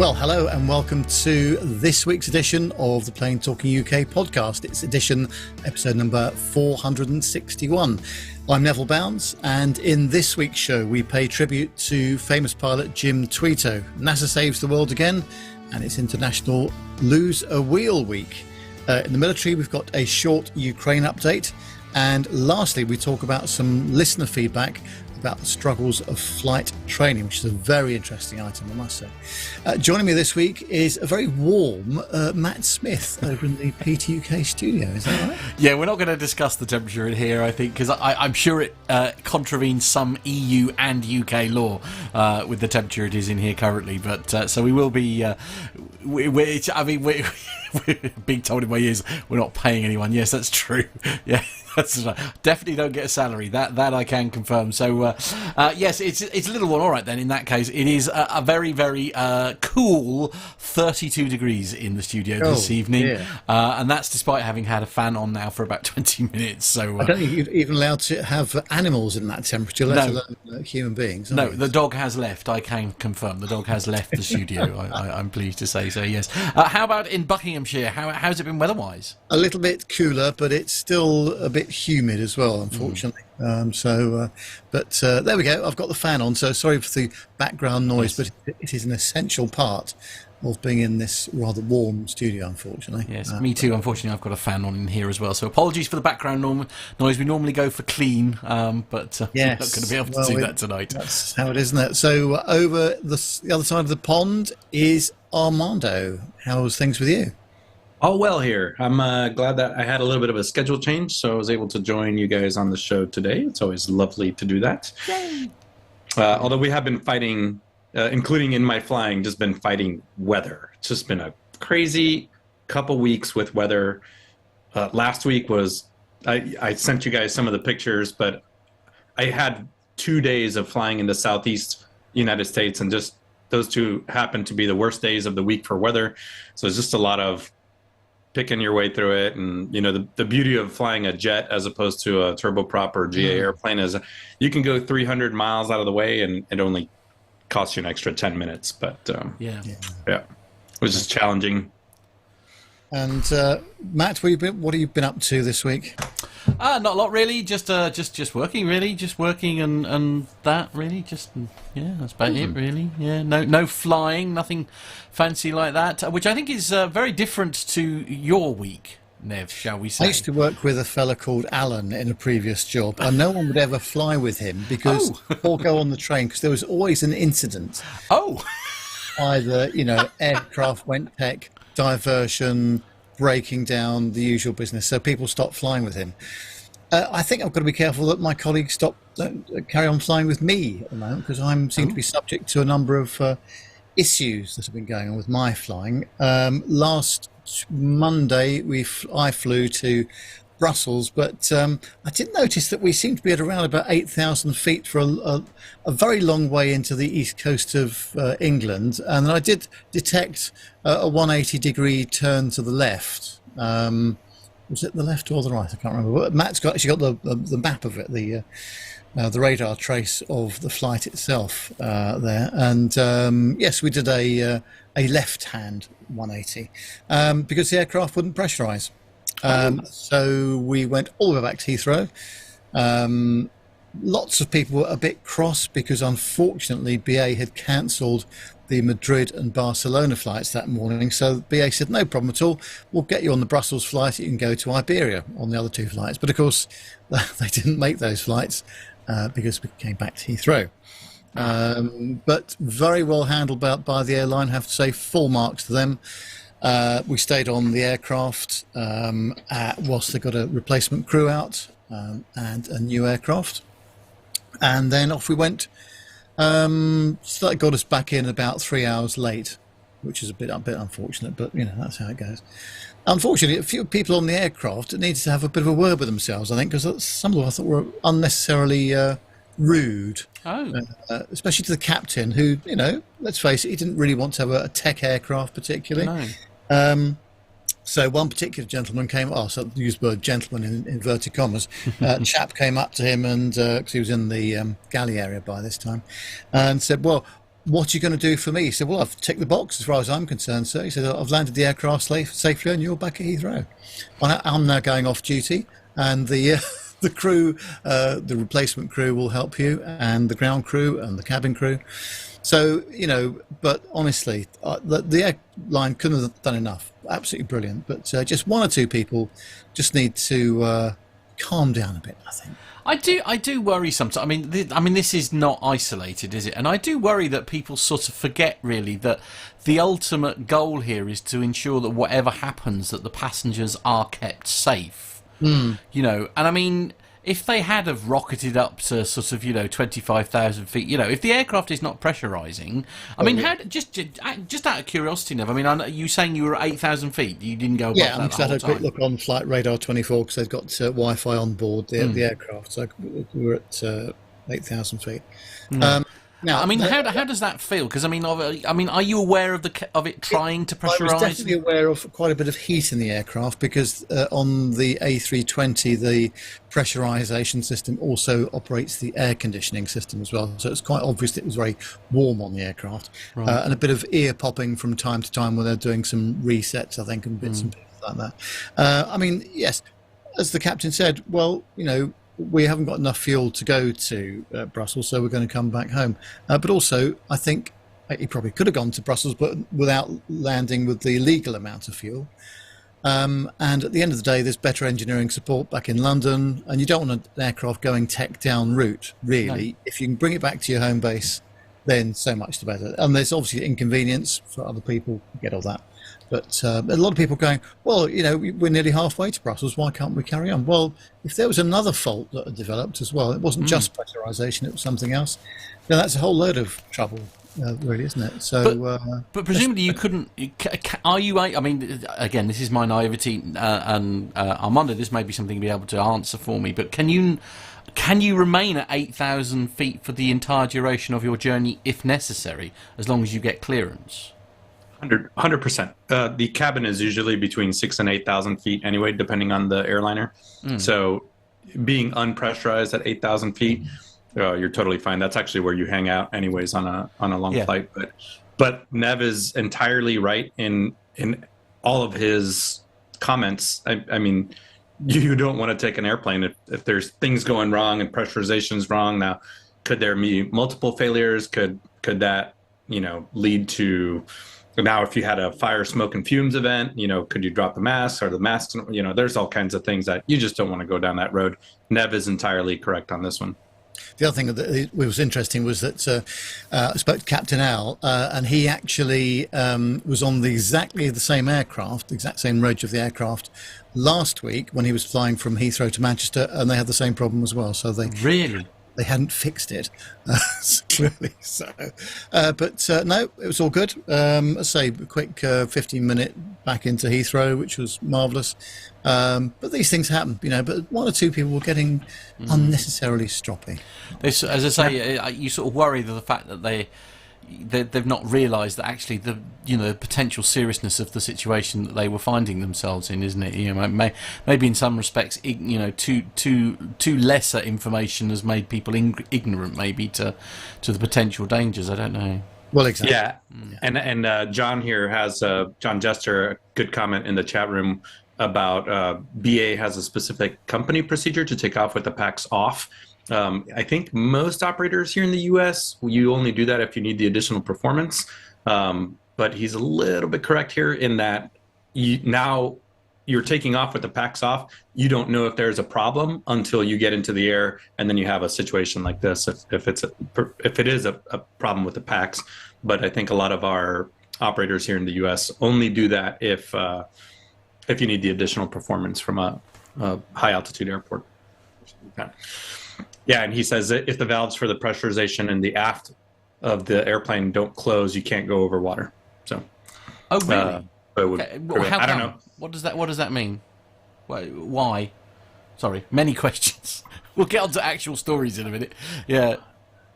Well, hello and welcome to this week's edition of the Plane Talking UK podcast. It's episode number 461. I'm Neville Bounds, and in this week's show we pay tribute to famous pilot Jim Tweto. NASA saves the world again, and it's International Lose a Wheel Week. In the military, we've got a short Ukraine update, and lastly we talk about some listener feedback about the struggles of flight training, which is a very interesting item, I must say. Joining me this week is a very warm Matt Smith over in the PTUK studio. Is that right? Yeah, we're not going to discuss the temperature in here, I think, because I'm sure it contravenes some EU and UK law with the temperature it is in here currently. But so we will be. We're being told in my ears we're not paying anyone. Yes, that's true. Yeah. That's right. Definitely don't get a salary. That I can confirm. So yes, it's a little one. All right then. In that case, it is a very very cool 32 degrees in the studio this evening, and that's despite having had a fan on now for about 20 minutes. So I don't think you're even allowed to have animals in that temperature, let alone human beings. No, the dog has left. I can confirm the dog has left the studio. I'm pleased to say so. Yes. How about in Buckinghamshire? How's it been weather-wise? A little bit cooler, but it's still a bit humid as well, unfortunately. But there we go. I've got the fan on, so sorry for the background noise, but it is an essential part of being in this rather warm studio, unfortunately. Yes, me too. Unfortunately, I've got a fan on in here as well, so apologies for the background noise. We normally go for clean, but we're not going to be able to do that tonight. That's how it is, isn't it? So over the other side of the pond is Armando. How's things with you? All well here. I'm glad that I had a little bit of a schedule change, so I was able to join you guys on the show today. It's always lovely to do that. Yay. Although we have been fighting, including in my flying, just been fighting weather. It's just been a crazy couple weeks with weather. Last week was, I sent you guys some of the pictures, but I had 2 days of flying into Southeast United States, and just those two happened to be the worst days of the week for weather. So it's just a lot of picking your way through it. And you know, the beauty of flying a jet as opposed to a turboprop or GA airplane is you can go 300 miles out of the way and it only costs you an extra 10 minutes. But yeah, it was just challenging. And Matt, what have you been up to this week? Not a lot really. Just working really. Just working and that really. That's about it really. Yeah, no flying, nothing fancy like that. Which I think is very different to your week, Nev. Shall we say? I used to work with a fella called Alan in a previous job, and no one would ever fly with him because or go on the train because there was always an incident. Either aircraft went tech, diversion, breaking down, the usual business. So people stopped flying with him. I think I've got to be careful that my colleagues don't carry on flying with me at the moment because I seem to be subject to a number of issues that have been going on with my flying. Last Monday, I flew to Brussels, but I did notice that we seem to be at around about 8,000 feet for a very long way into the east coast of England, and then I did detect a 180-degree turn to the left. Was it the left or the right? I can't remember. But Matt's actually got the map of it, the radar trace of the flight itself there, and yes, we did a left-hand 180 because the aircraft wouldn't pressurize. So we went all the way back to Heathrow. Lots of people were a bit cross because unfortunately BA had cancelled the Madrid and Barcelona flights that morning. So BA said, no problem at all. We'll get you on the Brussels flight. You can go to Iberia on the other two flights. But of course, they didn't make those flights because we came back to Heathrow. But very well handled by the airline, I have to say, full marks to them. We stayed on the aircraft whilst they got a replacement crew out and a new aircraft, and then off we went. So that got us back in about 3 hours late, which is a bit unfortunate, but that's how it goes. Unfortunately, a few people on the aircraft needed to have a bit of a word with themselves, I think, because some of them I thought were unnecessarily rude, especially to the captain, who, let's face it, he didn't really want to have a tech aircraft particularly. No. So one particular gentleman came, so use the word gentleman in inverted commas, chap came up to him and, because he was in the galley area by this time, and said, well, what are you going to do for me? He said, well, I've ticked the box as far as I'm concerned, sir. He said, I've landed the aircraft safely and you're back at Heathrow. I'm now going off duty, and the the crew, the replacement crew will help you, and the ground crew and the cabin crew. So, but honestly, the airline couldn't have done enough. Absolutely brilliant. But just one or two people just need to calm down a bit, I think. I do worry sometimes. I mean, this is not isolated, is it? And I do worry that people sort of forget, really, that the ultimate goal here is to ensure that whatever happens, that the passengers are kept safe. And I mean, if they had have rocketed up to sort of 25,000 feet, if the aircraft is not pressurising, I mean, how just out of curiosity, Nev, I mean, you saying you were at 8,000 feet, you didn't go above that because I had a quick look on Flight Radar 24 because they've got Wi-Fi on board the aircraft, so we were at 8,000 feet. Now, I mean, how does that feel? Because I mean, are you aware of it trying to pressurise? I was definitely aware of quite a bit of heat in the aircraft because on the A320, the pressurisation system also operates the air conditioning system as well. So it's quite obvious that it was very warm on the aircraft, and a bit of ear popping from time to time when they're doing some resets, I think, and bits and pieces like that. I mean, yes, as the captain said, well, we haven't got enough fuel to go to Brussels, so we're going to come back home. But also, I think he probably could have gone to Brussels, but without landing with the legal amount of fuel. And at the end of the day, there's better engineering support back in London, and you don't want an aircraft going tech down route, really. No. If you can bring it back to your home base, then so much the better. And there's obviously inconvenience for other people, get all that. But a lot of people going, well, we're nearly halfway to Brussels. Why can't we carry on? Well, if there was another fault that had developed as well, it wasn't just pressurisation, it was something else, then that's a whole load of trouble, really, isn't it? So, but presumably you couldn't. Are you? I mean, again, this is my naivety, and Armando, this may be something you'll be able to answer for me. But can you remain at 8,000 feet for the entire duration of your journey, if necessary, as long as you get clearance? 100%. The cabin is usually between 6,000 and 8,000 feet anyway, depending on the airliner. So being unpressurized at 8,000 feet, you're totally fine. That's actually where you hang out anyways on a long flight. But Nev is entirely right in all of his comments. I mean, you don't want to take an airplane if there's things going wrong and pressurization is wrong. Now, could there be multiple failures? Could that lead to... Now, if you had a fire, smoke, and fumes event, could you drop the mask or the masks? There's all kinds of things that you just don't want to go down that road. Nev is entirely correct on this one. The other thing that was interesting was that I spoke to Captain Al, and he actually was on exactly the same aircraft, the exact same reg of the aircraft last week when he was flying from Heathrow to Manchester, and they had the same problem as well. So they hadn't fixed it, clearly. So, but no, it was all good. Let's say a quick 15-minute back into Heathrow, which was marvellous. But these things happen, But one or two people were getting unnecessarily stroppy. As I say, you sort of worry that the fact that they've not realised that actually the potential seriousness of the situation that they were finding themselves in, isn't it? Maybe in some respects, too lesser information has made people ignorant, maybe to the potential dangers. I don't know. Well, exactly. Yeah, and John here has John Jester, a good comment in the chat room about BA has a specific company procedure to take off with the packs off. I think most operators here in the U.S., you only do that if you need the additional performance. But he's a little bit correct here in that now you're taking off with the packs off. You don't know if there's a problem until you get into the air, and then you have a situation like this. If it is a problem with the packs, but I think a lot of our operators here in the U.S. only do that if you need the additional performance from a high altitude airport. Yeah, and he says that if the valves for the pressurization in the aft of the airplane don't close, you can't go over water. So, oh really? I don't know. What does that mean? Why? Sorry, many questions. We'll get on to actual stories in a minute. Yeah.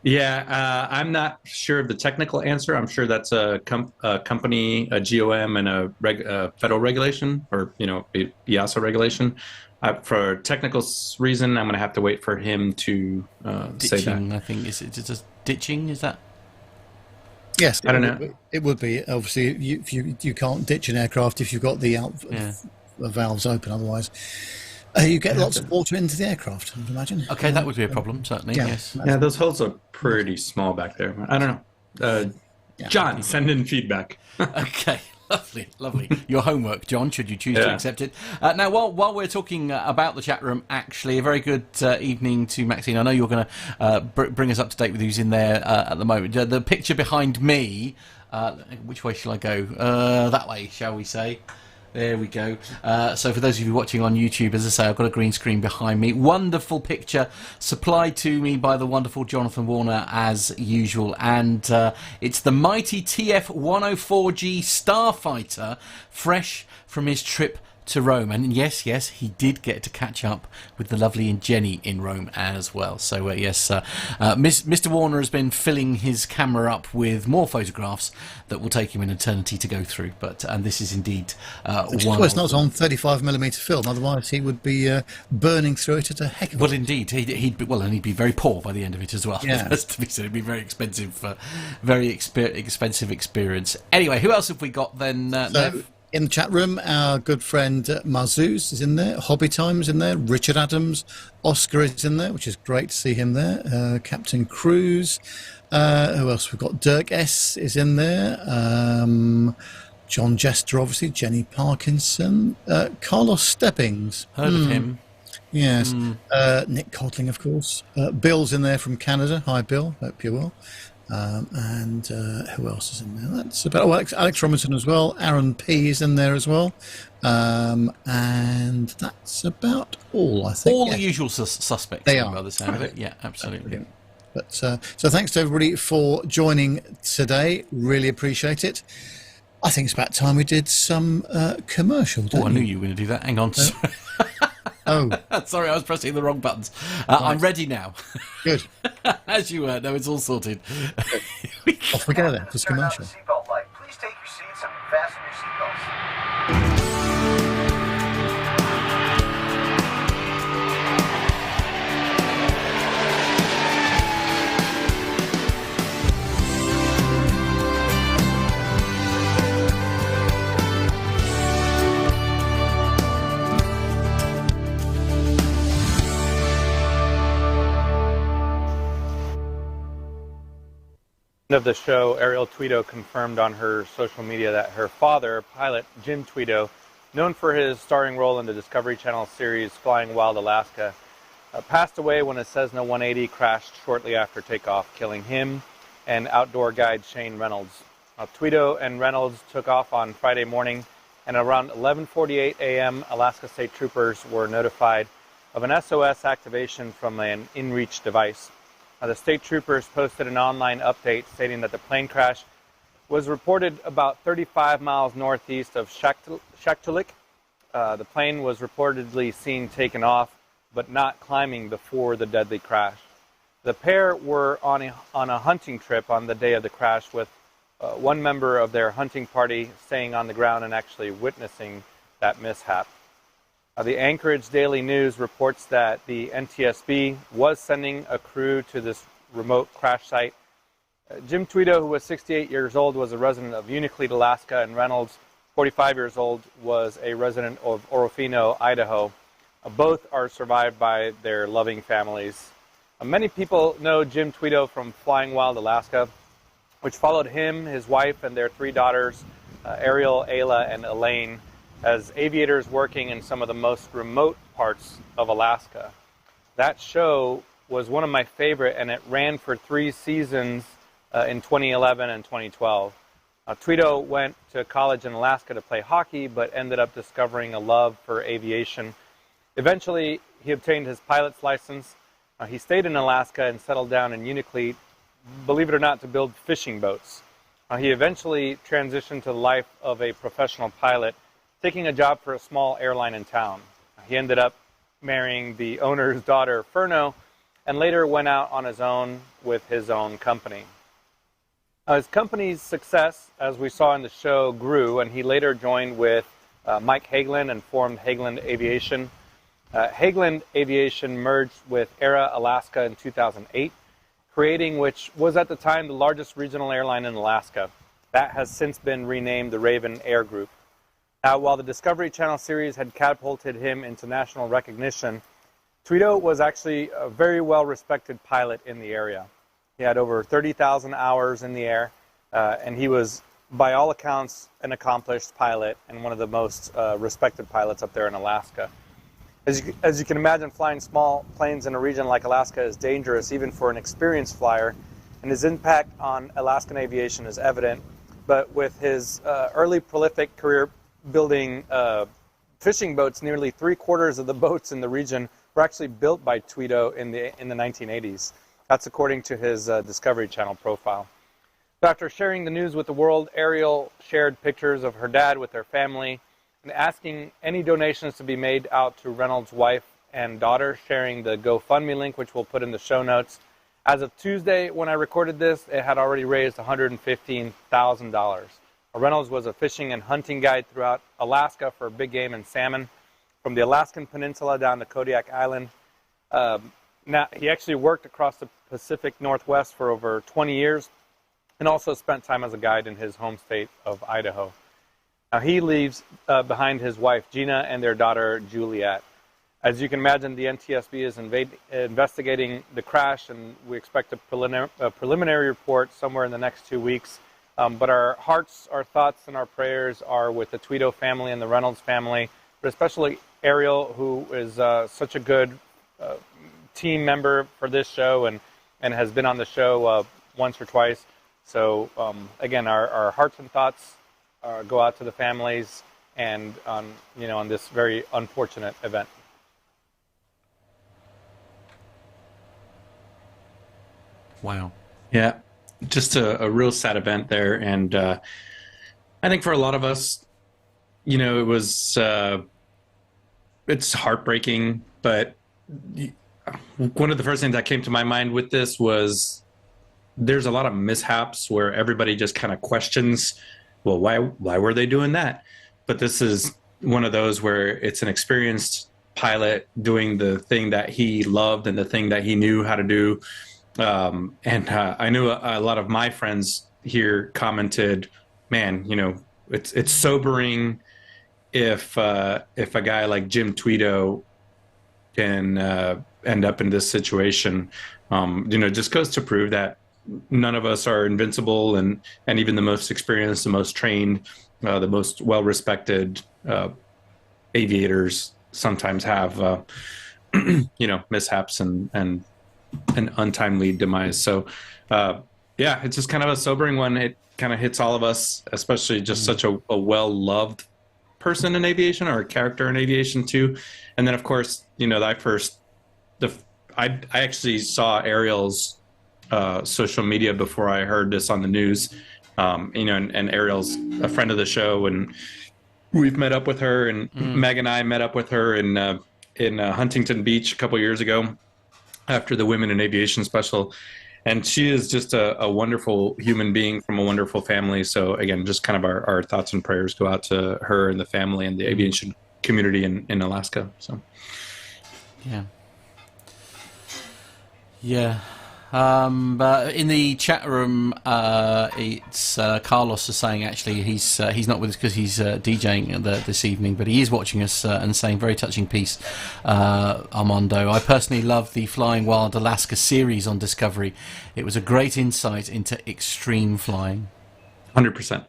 Yeah, I'm not sure of the technical answer. I'm sure that's a company, a GOM, and a federal regulation, or EASA regulation. For a technical reason, I'm going to have to wait for him to say that. I think is it just ditching? Is that? Yes, I don't know. It would be. Obviously, you can't ditch an aircraft if you've got the valves open. Otherwise, you get lots of water into the aircraft, I would imagine. Okay, that would be a problem, certainly, yes. Yeah, those holes are pretty small back there. I don't know. John, send in feedback. Okay, lovely. Your homework, John, should you choose to accept it. Now, while we're talking about the chat room, actually, a very good evening to Maxine. I know you're going to bring us up to date with who's in there at the moment. The picture behind me, which way shall I go? That way, shall we say? There we go. So for those of you watching on YouTube, as I say, I've got a green screen behind me. Wonderful picture supplied to me by the wonderful Jonathan Warner, as usual. And it's the mighty TF-104G Starfighter, fresh from his trip to Rome. And yes, he did get to catch up with the lovely Jenny in Rome as well. So Mr. Warner has been filling his camera up with more photographs that will take him an eternity to go through. And this is indeed one. It's not on 35mm film, otherwise he would be burning through it at a heck of a Well, indeed, he'd be very poor by the end of it as well. Yeah. That's to be said. It'd be very expensive, expensive experience. Anyway, who else have we got then, Nev? In the chat room, our good friend Mazuz is in there, Hobby Time's in there, Richard Adams, Oscar is in there, which is great to see him there, Captain Cruz, who else? We've got Dirk S is in there, John Jester, obviously, Jenny Parkinson, Carlos Steppings. Heard of him. Yes. Nick Codling, of course. Bill's in there from Canada. Hi, Bill. Hope you're well. And who else is in there? That's about Alex Robinson as well. Aaron P is in there as well, and that's about all, I think. All the usual suspects. They are, by the sound of it. Yeah, absolutely. But so thanks to everybody for joining today. Really appreciate it. I think it's about time we did some commercial. I knew you were going to do that. Hang on. Oh, sorry, I was pressing the wrong buttons. I'm ready now. Good. As you were. No, it's all sorted. Off we go then. This commercial. Seatbelt light. Please take your seats and fasten your seatbelts. Of the show, Ariel Tweto confirmed on her social media that her father, pilot Jim Tweto, known for his starring role in the Discovery Channel series Flying Wild Alaska, passed away when a Cessna 180 crashed shortly after takeoff, killing him and outdoor guide Shane Reynolds. Tweto and Reynolds took off on Friday morning, and around 11:48 a.m., Alaska State Troopers were notified of an SOS activation from an inReach device. The state troopers posted an online update stating that the plane crash was reported about 35 miles northeast of Shaktoolik. The plane was reportedly seen taken off, but not climbing before the deadly crash. The pair were on a hunting trip on the day of the crash, with one member of their hunting party staying on the ground and actually witnessing that mishap. The Anchorage Daily News reports that the NTSB was sending a crew to this remote crash site. Jim Tweto, who was 68 years old, was a resident of Unalakleet, Alaska, and Reynolds, 45 years old, was a resident of Orofino, Idaho. Both are survived by their loving families. Many people know Jim Tweto from Flying Wild Alaska, which followed him, his wife, and their three daughters, Ariel, Ayla, and Elaine, as aviators working in some of the most remote parts of Alaska. That show was one of my favorite, and it ran for 3 seasons in 2011 and 2012. Tweto went to college in Alaska to play hockey, but ended up discovering a love for aviation. Eventually, he obtained his pilot's license. He stayed in Alaska and settled down in Unalakleet, believe it or not, to build fishing boats. He eventually transitioned to the life of a professional pilot, taking a job for a small airline in town. He ended up marrying the owner's daughter, Furno, and later went out on his own with his own company. His company's success, as we saw in the show, grew, and he later joined with Mike Hagelin and formed Hagelin Aviation. Hagelin Aviation merged with Era Alaska in 2008, creating which was at the time the largest regional airline in Alaska. That has since been renamed the Raven Air Group. Now, while the Discovery Channel series had catapulted him into national recognition, Tweto was actually a very well-respected pilot in the area. He had over 30,000 hours in the air, and he was, by all accounts, an accomplished pilot and one of the most respected pilots up there in Alaska. As you can imagine, flying small planes in a region like Alaska is dangerous, even for an experienced flyer, and his impact on Alaskan aviation is evident. But with his early prolific career building fishing boats, nearly 3/4 of the boats in the region were actually built by Tweto in the 1980s. That's according to his Discovery Channel profile. So after sharing the news with the world, Ariel shared pictures of her dad with her family, and asking any donations to be made out to Reynolds' wife and daughter, sharing the GoFundMe link, which we'll put in the show notes. As of Tuesday, when I recorded this, it had already raised $115,000. Reynolds was a fishing and hunting guide throughout Alaska for big game and salmon, from the Alaskan Peninsula down to Kodiak Island. Now, he actually worked across the Pacific Northwest for over 20 years and also spent time as a guide in his home state of Idaho. Now, he leaves behind his wife, Gina, and their daughter, Juliet. As you can imagine, the NTSB is investigating the crash, and we expect a preliminary report somewhere in the next 2 weeks. But our hearts, our thoughts, and our prayers are with the Tweto family and the Reynolds family, but especially Ariel, who is such a good team member for this show and has been on the show once or twice. So, again, our hearts and thoughts go out to the families and on this very unfortunate event. Wow. Yeah, just a real sad event there. And I think for a lot of us, it was, it's heartbreaking. But one of the first things that came to my mind with this was there's a lot of mishaps where everybody just kind of questions, well, why were they doing that? But this is one of those where it's an experienced pilot doing the thing that he loved and the thing that he knew how to do. And I knew a lot of my friends here commented, man, it's sobering if a guy like Jim Tweto can end up in this situation. Just goes to prove that none of us are invincible, and even the most experienced, the most trained, the most well-respected aviators sometimes have, mishaps and an untimely demise. So, it's just kind of a sobering one. It kind of hits all of us, especially just such a well-loved person in aviation, or a character in aviation too. And then, of course, I actually saw Ariel's social media before I heard this on the news. And Ariel's a friend of the show, and we've met up with her, and Meg and I met up with her in Huntington Beach a couple years ago after the Women in Aviation special. And she is just a wonderful human being from a wonderful family. So again, just kind of our thoughts and prayers go out to her and the family and the aviation community in Alaska. So, yeah. But in the chat room, it's Carlos is saying actually he's not with us because he's DJing this evening, but he is watching us and saying very touching piece, Armando. I personally love the Flying Wild Alaska series on Discovery. It was a great insight into extreme flying. 100%.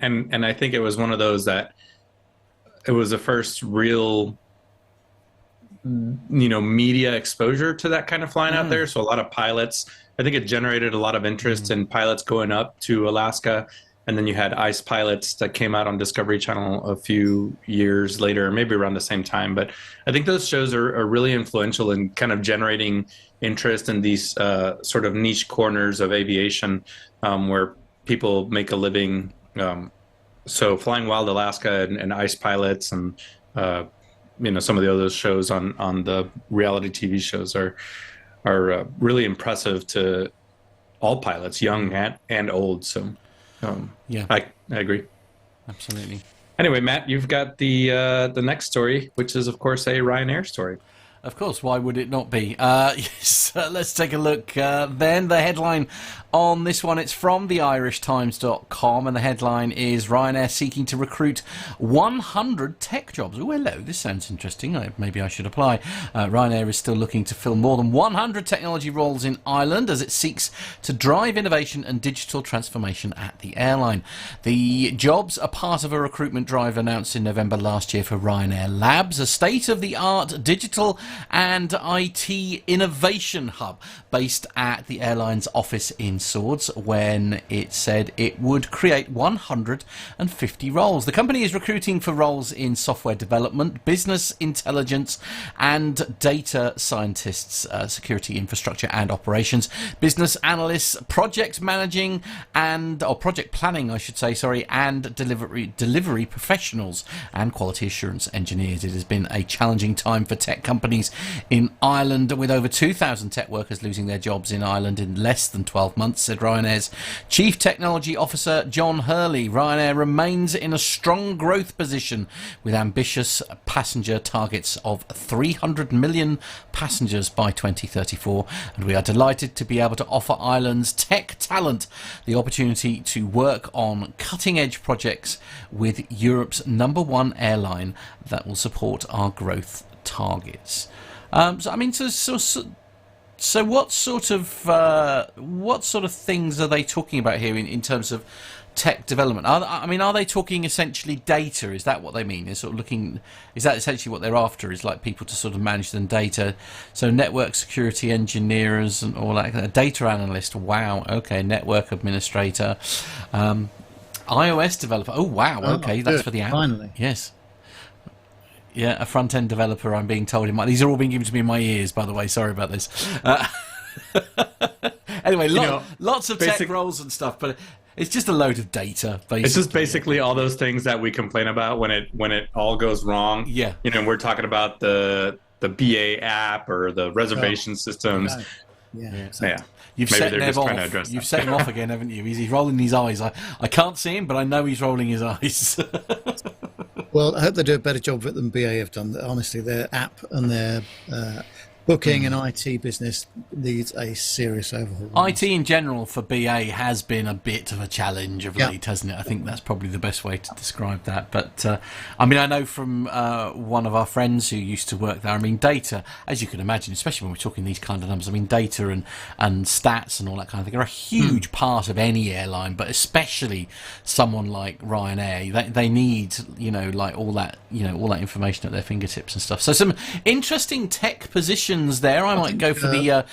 And I think it was one of those that it was the first real media exposure to that kind of flying out there. So a lot of pilots, I think it generated a lot of interest in pilots going up to Alaska. And then you had ice pilots that came out on Discovery Channel a few years later, maybe around the same time. But I think those shows are really influential in kind of generating interest in these sort of niche corners of aviation where people make a living. So Flying Wild Alaska and ice pilots and some of the other shows on the reality TV shows are really impressive to all pilots, young and old. So, I agree. Absolutely. Anyway, Matt, you've got the next story, which is of course a Ryanair story. Of course, why would it not be? Yes, let's take a look then. The headline on this one, it's from theirishtimes.com, and the headline is Ryanair seeking to recruit 100 tech jobs. Oh, hello, this sounds interesting. Maybe I should apply. Ryanair is still looking to fill more than 100 technology roles in Ireland as it seeks to drive innovation and digital transformation at the airline. The jobs are part of a recruitment drive announced in November last year for Ryanair Labs, a state-of-the-art digital and IT innovation hub based at the airline's office in Swords, when it said it would create 150 roles. The company is recruiting for roles in software development, business intelligence and data scientists, security infrastructure and operations, business analysts, project managing or project planning, I should say, and delivery professionals and quality assurance engineers. It has been a challenging time for tech companies in Ireland, with over 2,000 tech workers losing their jobs in Ireland in less than 12 months, said Ryanair's Chief Technology Officer John Hurley. Ryanair remains in a strong growth position with ambitious passenger targets of 300 million passengers by 2034, and we are delighted to be able to offer Ireland's tech talent the opportunity to work on cutting-edge projects with Europe's #1 airline that will support our growth targets. So what sort of things are they talking about here in terms of tech development? Are they talking essentially data? Is that what they mean? Is that essentially what they're after? Is like people to sort of manage them data? So network security engineers and all that. Data analyst. Wow. Okay. Network administrator. iOS developer. Oh wow. Okay, that's for the app. Finally. Yes. Yeah, a front-end developer, I'm being told. These are all being given to me in my ears, by the way. Sorry about this. Anyway, lots of tech roles and stuff, but it's just a load of data, basically. It's just basically all those things that we complain about when it all goes wrong. Yeah. We're talking about the BA app or the reservation systems. Right. Yeah. Yeah. You've Maybe set they're Nev just trying to off. address You've that. set him off again, haven't you? He's rolling his eyes. I can't see him, but I know he's rolling his eyes. Well, I hope they do a better job of it than BA have done. Honestly, their app and their booking and IT business needs a serious overhaul. IT in general for BA has been a bit of a challenge of late, hasn't it? I think that's probably the best way to describe that. But I know from one of our friends who used to work there, data, as you can imagine, especially when we're talking these kind of numbers, data and stats and all that kind of thing are a huge part of any airline, but especially someone like Ryanair. They need, all that information at their fingertips and stuff. So some interesting tech positions there. I might go for the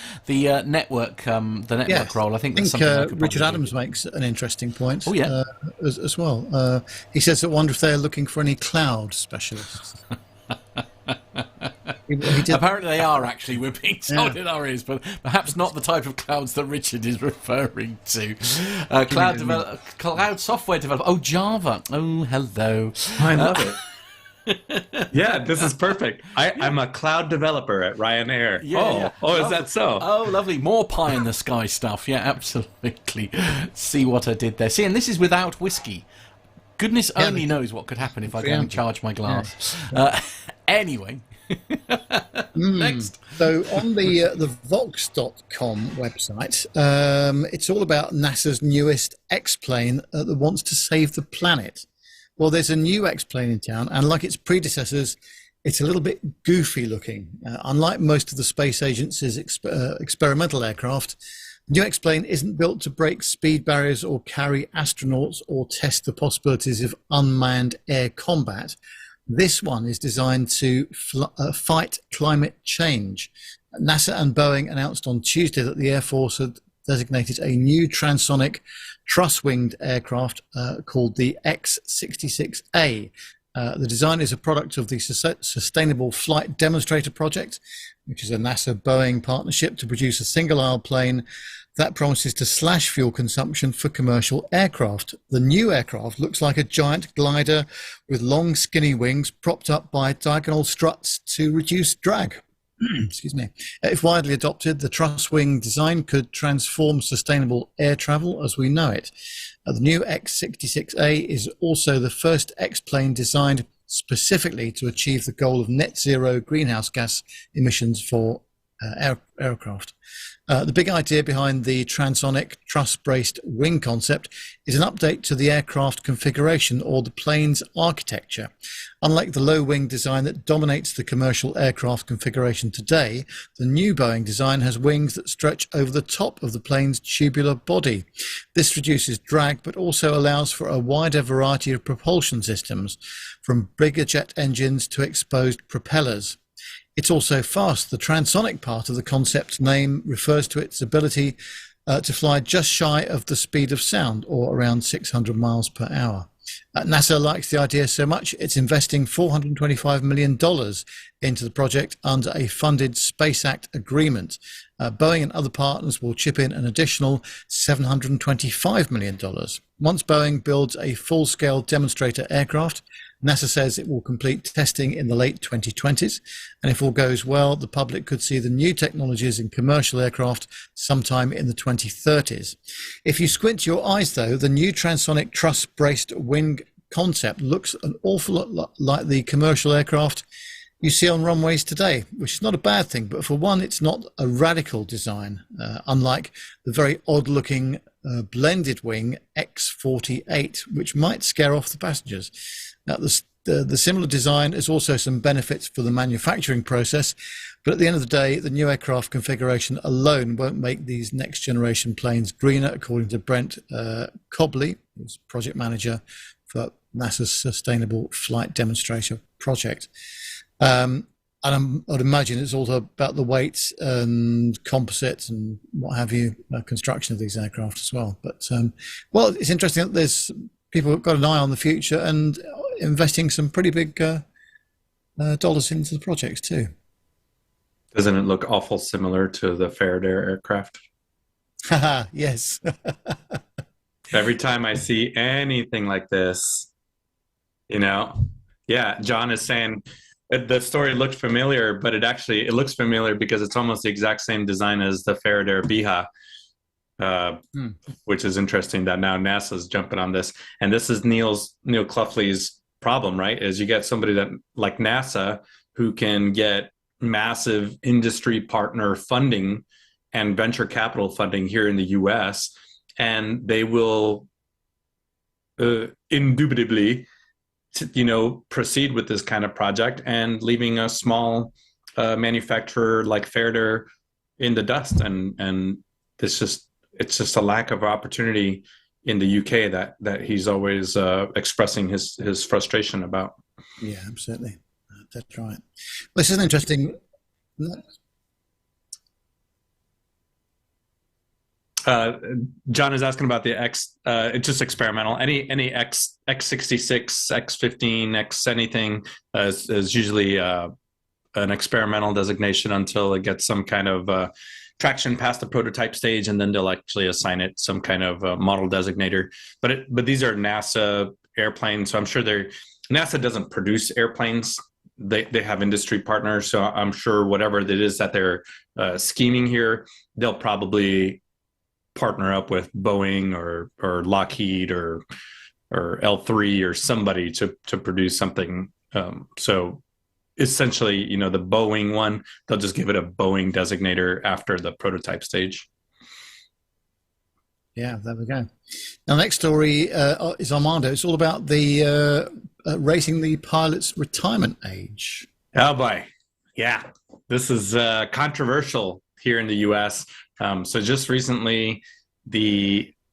network role. I think that's something Richard Adams makes an interesting point. Oh yeah, as well. He says, "I wonder if they're looking for any cloud specialists." Apparently they are, actually. We're being told in our ears, but perhaps not the type of clouds that Richard is referring to. Cloud software developer. Oh, Java. Oh, hello. I love it. Yeah, this is perfect. I'm a cloud developer at Ryanair. Yeah. Is that so? Oh, lovely. More pie in the sky stuff. Yeah, absolutely. See what I did there. See, and this is without whiskey. Goodness only knows what could happen if I go and charge my glass. Anyway. Next. So on the Vox.com website, it's all about NASA's newest X-plane that wants to save the planet. Well, there's a new X-plane in town, and like its predecessors, it's a little bit goofy looking. Unlike most of the space agency's experimental aircraft, the new X-plane isn't built to break speed barriers or carry astronauts or test the possibilities of unmanned air combat. This one is designed to fight climate change. NASA and Boeing announced on Tuesday that the Air Force had designated a new transonic truss-winged aircraft called the X-66A. The design is a product of the Sustainable Flight Demonstrator Project, which is a NASA-Boeing partnership to produce a single-aisle plane that promises to slash fuel consumption for commercial aircraft. The new aircraft looks like a giant glider with long, skinny wings propped up by diagonal struts to reduce drag. Excuse me. If widely adopted, the truss-wing design could transform sustainable air travel as we know it. The new X-66A is also the first X-plane designed specifically to achieve the goal of net zero greenhouse gas emissions for aircraft. The big idea behind the transonic truss-braced wing concept is an update to the aircraft configuration or the plane's architecture. Unlike the low wing design that dominates the commercial aircraft configuration today, the new Boeing design has wings that stretch over the top of the plane's tubular body. This reduces drag, but also allows for a wider variety of propulsion systems, from bigger jet engines to exposed propellers. It's also fast. The transonic part of the concept's name refers to its ability to fly just shy of the speed of sound, or around 600 miles per hour. NASA likes the idea so much, it's investing $425 million into the project under a funded Space Act agreement. Boeing and other partners will chip in an additional $725 million. Once Boeing builds a full-scale demonstrator aircraft, NASA says it will complete testing in the late 2020s, and if all goes well, the public could see the new technologies in commercial aircraft sometime in the 2030s. If you squint your eyes, though, the new transonic truss-braced wing concept looks an awful lot like the commercial aircraft you see on runways today, which is not a bad thing, but for one, it's not a radical design, unlike the very odd-looking blended wing X-48, which might scare off the passengers. Now, the similar design has also some benefits for the manufacturing process, but at the end of the day, the new aircraft configuration alone won't make these next generation planes greener, according to Brent Cobley, who's project manager for NASA's Sustainable Flight Demonstrator project. And I'd imagine it's also about the weight and composites and what have you, construction of these aircraft as well. But, well, it's interesting that there's people who've got an eye on the future and investing some pretty big dollars into the projects too. Doesn't it look awful similar to the Faraday aircraft? Haha, yes. Every time I see anything like this, yeah, John is saying the story looked familiar, but it looks familiar because it's almost the exact same design as the Faraday Biha, which is interesting that now NASA's jumping on this. And this is Neil Cluffley's problem, right? Is you get somebody that like NASA who can get massive industry partner funding and venture capital funding here in the US, and they will indubitably proceed with this kind of project and leaving a small manufacturer like Faraday in the dust. And it's just a lack of opportunity in the UK that he's always expressing his frustration about. Yeah, absolutely. That's right. Well, this is an interesting. John is asking about the X. It's just experimental. Any X66, X15, X anything is usually an experimental designation until it gets some kind of traction past the prototype stage, and then they'll actually assign it some kind of model designator. But these are NASA airplanes, so I'm sure NASA doesn't produce airplanes. They have industry partners, so I'm sure whatever it is that they're scheming here, they'll probably partner up with Boeing or Lockheed or L3 or somebody to produce something. So essentially, the Boeing one, they'll just give it a Boeing designator after the prototype stage. Yeah, there we go. Now, next story is Armando. It's all about the raising the pilot's retirement age. Oh boy, yeah, this is controversial here in the U.S. So just recently,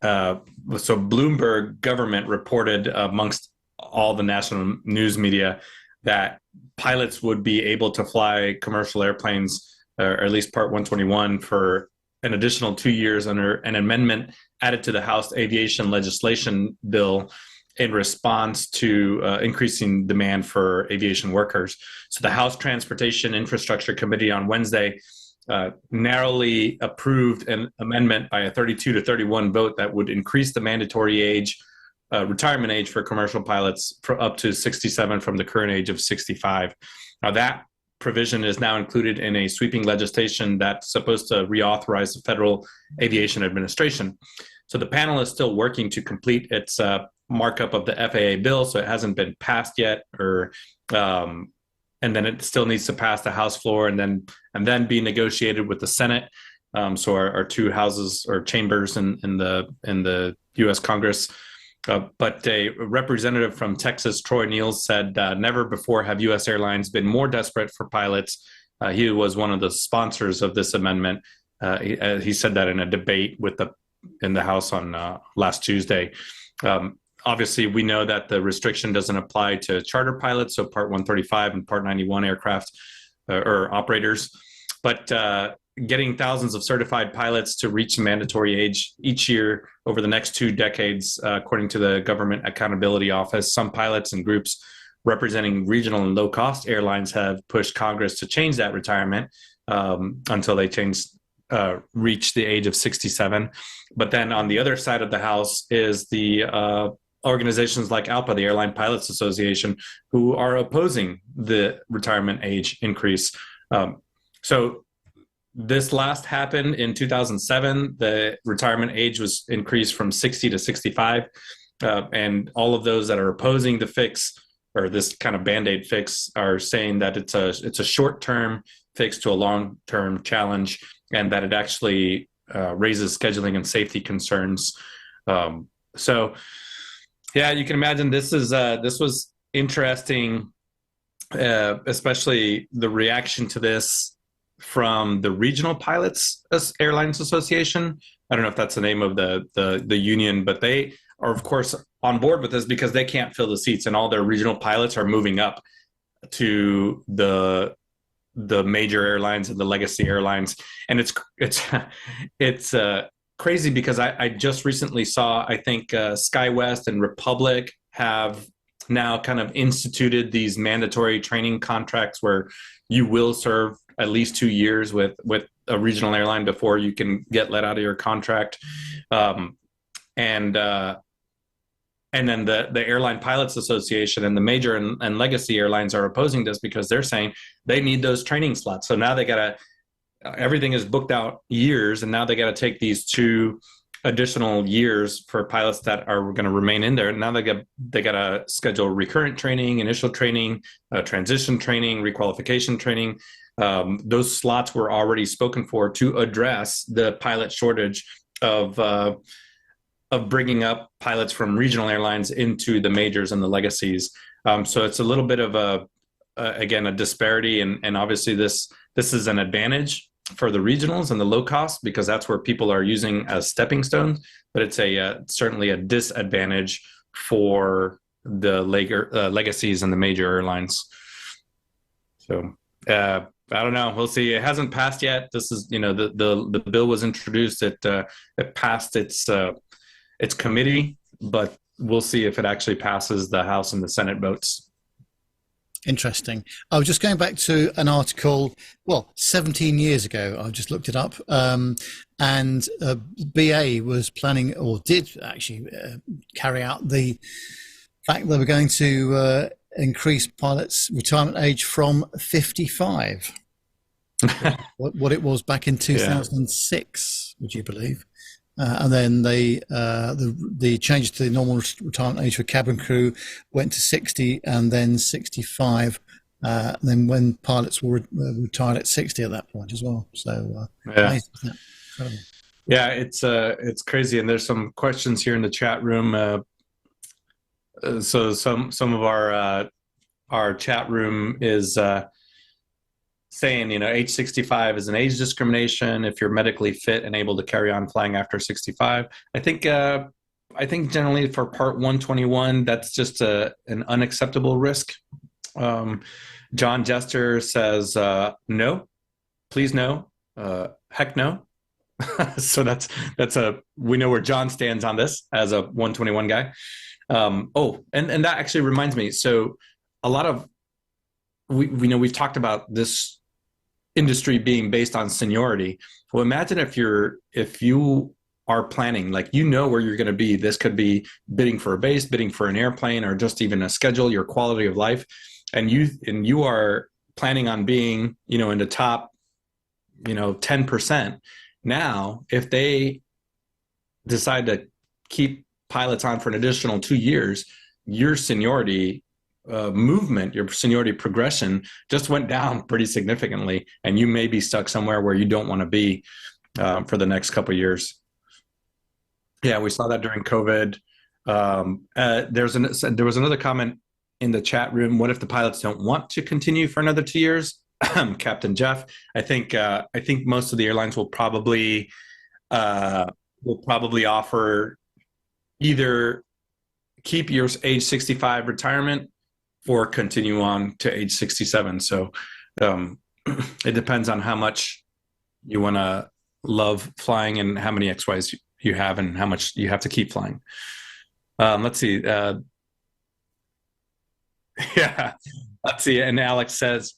Bloomberg government reported amongst all the national news media that pilots would be able to fly commercial airplanes, or at least Part 121, for an additional 2 years under an amendment added to the House Aviation legislation bill in response to increasing demand for aviation workers. So the House Transportation Infrastructure Committee on Wednesday narrowly approved an amendment by a 32-31 vote that would increase the mandatory retirement age for commercial pilots for up to 67 from the current age of 65. Now that provision is now included in a sweeping legislation that's supposed to reauthorize the Federal Aviation Administration. So the panel is still working to complete its markup of the FAA bill, so it hasn't been passed yet, or and then it still needs to pass the House floor and then be negotiated with the Senate. So our two houses or chambers in the U.S. Congress. But a representative from Texas, Troy Niels, said, never before have U.S. airlines been more desperate for pilots. He was one of the sponsors of this amendment. He said that in a debate in the House on last Tuesday. Obviously, we know that the restriction doesn't apply to charter pilots, so Part 135 and Part 91 aircraft or operators. But getting thousands of certified pilots to reach the mandatory age each year over the next 2 decades, according to the Government Accountability Office, some pilots and groups representing regional and low-cost airlines have pushed Congress to change that retirement until they reach the age of 67. But then on the other side of the house is the organizations like ALPA, the Airline Pilots Association, who are opposing the retirement age increase. So this last happened in 2007. The retirement age was increased from 60 to 65. And all of those that are opposing the fix, or this kind of Band-Aid fix, are saying that it's a short-term fix to a long-term challenge, and that it actually raises scheduling and safety concerns. So, yeah, you can imagine this was interesting, especially the reaction to this from the Regional Pilots Airlines Association. I don't know if that's the name of the union, but they are, of course, on board with this because they can't fill the seats, and all their regional pilots are moving up to the major airlines and the legacy airlines. And it's crazy because I just recently saw, I think SkyWest and Republic have now kind of instituted these mandatory training contracts where you will serve at least 2 years with a regional airline before you can get let out of your contract. And then the Airline Pilots Association and the major and legacy airlines are opposing this because they're saying they need those training slots. So now everything is booked out years, and now they got to take these 2 additional years for pilots that are going to remain in there. And now they got to schedule recurrent training, initial training, transition training, requalification training. Those slots were already spoken for to address the pilot shortage of bringing up pilots from regional airlines into the majors and the legacies. So it's a little bit of again, a disparity. And obviously this is an advantage for the regionals and the low cost because that's where people are using as stepping stones, but it's certainly a disadvantage for the legacies and the major airlines. So I don't know. We'll see. It hasn't passed yet. This is, the bill was introduced. It passed its committee, but we'll see if it actually passes the House and the Senate votes. Interesting. I was just going back to an article, 17 years ago. I just looked it up. And BA was planning, or did actually carry out the fact they were going to increase pilots' retirement age from 55. what it was back in 2006, would you believe? And then the change to the normal retirement age for cabin crew went to 60 and then 65. And then when pilots were retired at 60 at that point as well. So amazing, isn't it? Incredible. Yeah, it's crazy. And there's some questions here in the chat room. So some of our chat room is saying, age 65 is an age discrimination if you're medically fit and able to carry on flying after 65. I think generally for Part 121, that's just an unacceptable risk. John Jester says, no, please no, heck no. So that's we know where John stands on this as a 121 guy. And that actually reminds me. So a lot of, we've talked about this industry being based on seniority. Well, imagine if you are planning, like, where you're going to be. This could be bidding for a base, bidding for an airplane, or just even a schedule, your quality of life. And you are planning on being, in the top, 10%. Now, if they decide to keep pilots on for an additional 2 years, your seniority movement, your seniority progression just went down pretty significantly, and you may be stuck somewhere where you don't want to be for the next couple of years. Yeah, we saw that during COVID. There was another comment in the chat room. What if the pilots don't want to continue for another 2 years? Captain Jeff, I think most of the airlines will probably offer either keep your age 65 retirement or continue on to age 67. So it depends on how much you want to love flying and how many XYs you have and how much you have to keep flying. Let's see. Yeah, let's see. And Alex says,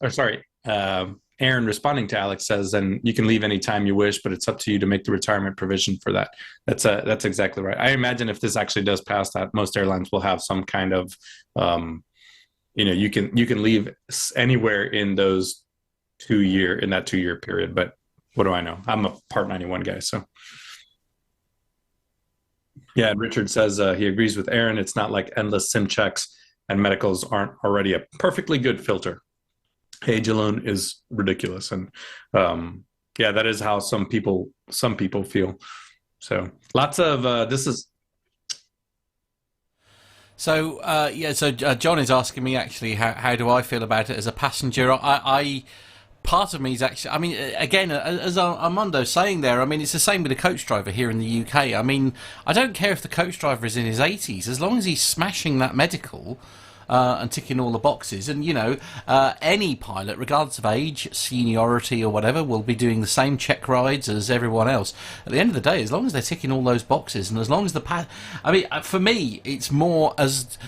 Aaron responding to Alex says, and you can leave anytime you wish, but it's up to you to make the retirement provision for that. That's exactly right. I imagine if this actually does pass, that most airlines will have some kind of, you can leave anywhere in those 2 year period. But what do I know? I'm a Part 91 guy, so. Yeah, and Richard says he agrees with Aaron. It's not like endless sim checks and medicals aren't already a perfectly good filter. Age alone is ridiculous, and yeah, that is how some people feel. So lots of this is. So John is asking me actually how do I feel about it as a passenger. I part of me is actually, I mean, again, as Armando's saying there, I mean, it's the same with a coach driver here in the UK. I mean, I don't care if the coach driver is in his 80s, as long as he's smashing that medical and ticking all the boxes. And, any pilot, regardless of age, seniority or whatever, will be doing the same check rides as everyone else. At the end of the day, as long as they're ticking all those boxes and as long as for me, it's more as,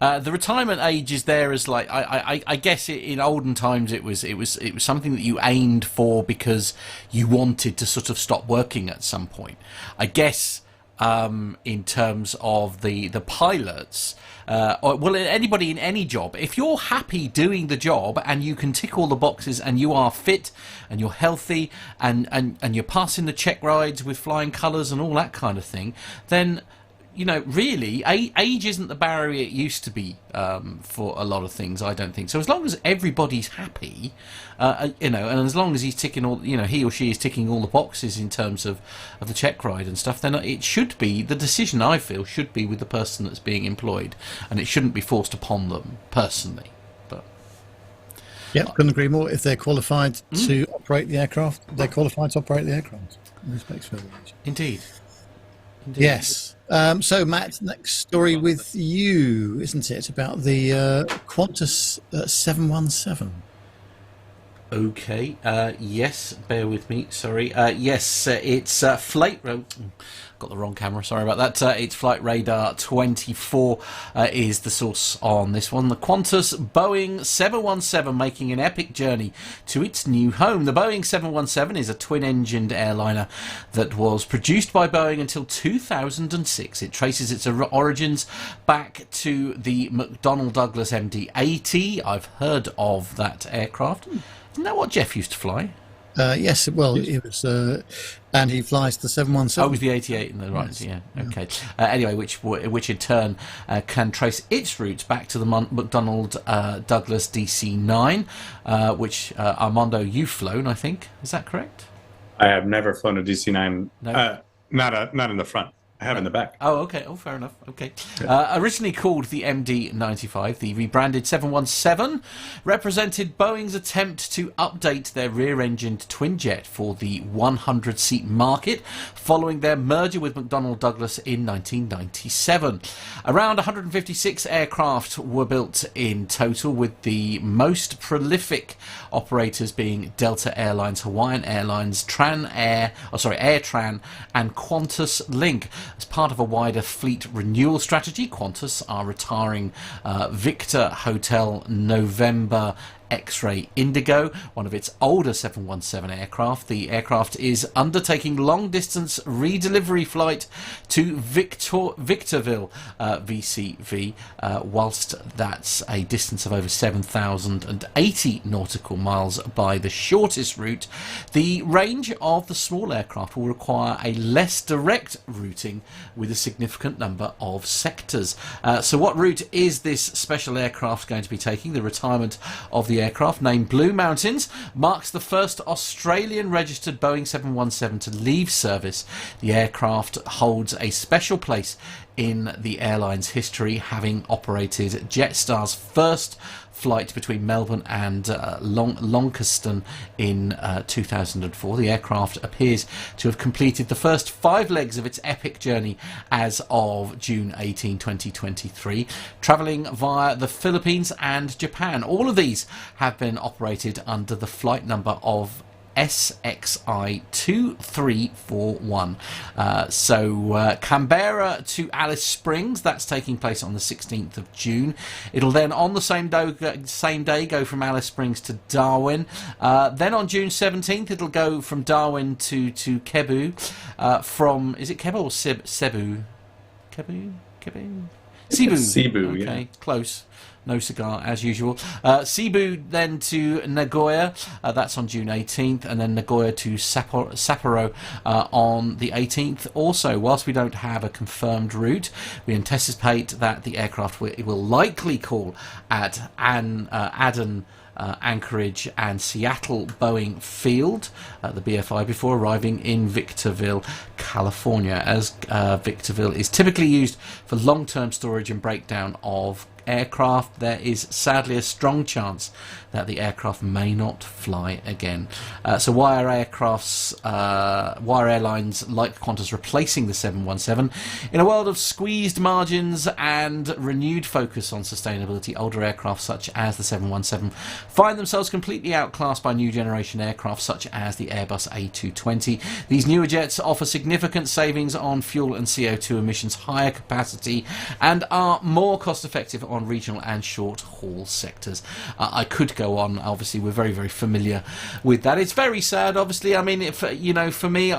the retirement age is there as like I guess in olden times it was something that you aimed for because you wanted to sort of stop working at some point. I guess in terms of the pilots, or anybody in any job, if you're happy doing the job and you can tick all the boxes and you are fit and you're healthy and you're passing the check rides with flying colours and all that kind of thing, then really, age isn't the barrier it used to be for a lot of things, I don't think. So as long as everybody's happy, and as long as he's ticking all, he or she is ticking all the boxes in terms of the check ride and stuff, then it should be, the decision I feel should be with the person that's being employed, and it shouldn't be forced upon them personally. But yeah, couldn't agree more. If they're qualified to operate the aircraft, they're qualified to operate the aircraft. Respects for aviation. Indeed. Yes. So, Matt, next story with you, isn't it? About the Qantas 717. Okay. Yes, bear with me. Sorry. Yes, it's Flight... got the wrong camera, sorry about that. It's Flight Radar 24 is the source on this one. The Qantas Boeing 717 making an epic journey to its new home. The Boeing 717 is a twin-engined airliner that was produced by Boeing until 2006. It traces its origins back to the McDonnell Douglas MD-80. I've heard of that aircraft. Isn't that what Jeff used to fly? Yes, well, it was, and he flies the 717. Oh, it was the 88 and the right, yeah, okay. Anyway, which in turn can trace its roots back to the McDonnell Douglas DC-9, which Armando, you've flown, I think. Is that correct? I have never flown a DC-9. No. Not in the front. I have in the back. Oh, okay. Oh, fair enough. Okay. Originally called the MD-95, the rebranded 717 represented Boeing's attempt to update their rear-engined twin-jet for the 100-seat market following their merger with McDonnell Douglas in 1997. Around 156 aircraft were built in total, with the most prolific operators being Delta Airlines, Hawaiian Airlines, AirTran, and Qantas Link. As part of a wider fleet renewal strategy, Qantas are retiring Victor Hotel November X-Ray Indigo, one of its older 717 aircraft. The aircraft is undertaking long-distance redelivery flight to Victorville, VCV, whilst that's a distance of over 7,080 nautical miles by the shortest route. The range of the small aircraft will require a less direct routing with a significant number of sectors. So what route is this special aircraft going to be taking? The retirement of the aircraft, named Blue Mountains, marks the first Australian registered Boeing 717 to leave service. The aircraft holds a special place in the airline's history, having operated Jetstar's first flight between Melbourne and Launceston in 2004. The aircraft appears to have completed the first 5 legs of its epic journey as of June 18, 2023, travelling via the Philippines and Japan. All of these have been operated under the flight number of SXI 2341. Canberra to Alice Springs, that's taking place on the 16th of June. It'll then on the same day go from Alice Springs to Darwin. Then on June 17th it'll go from Darwin to Cebu. Is it Cebu or Cebu? Cebu. Cebu, okay, yeah. Close. No cigar, as usual. Cebu then to Nagoya, that's on June 18th, and then Nagoya to Sapporo on the 18th. Also, whilst we don't have a confirmed route, we anticipate that the aircraft will likely call at Aden, Anchorage and Seattle Boeing Field, the BFI, before arriving in Victorville, California, as Victorville is typically used for long-term storage and breakdown of aircraft. There is sadly a strong chance that the aircraft may not fly again. So why are airlines like Qantas replacing the 717? In a world of squeezed margins and renewed focus on sustainability, older aircraft such as the 717 find themselves completely outclassed by new generation aircraft such as the Airbus A220. These newer jets offer significant savings on fuel and CO2 emissions, higher capacity, and are more cost effective on regional and short haul sectors. I could go on. Obviously we're very, very familiar with that. It's very sad, obviously. I mean, for me,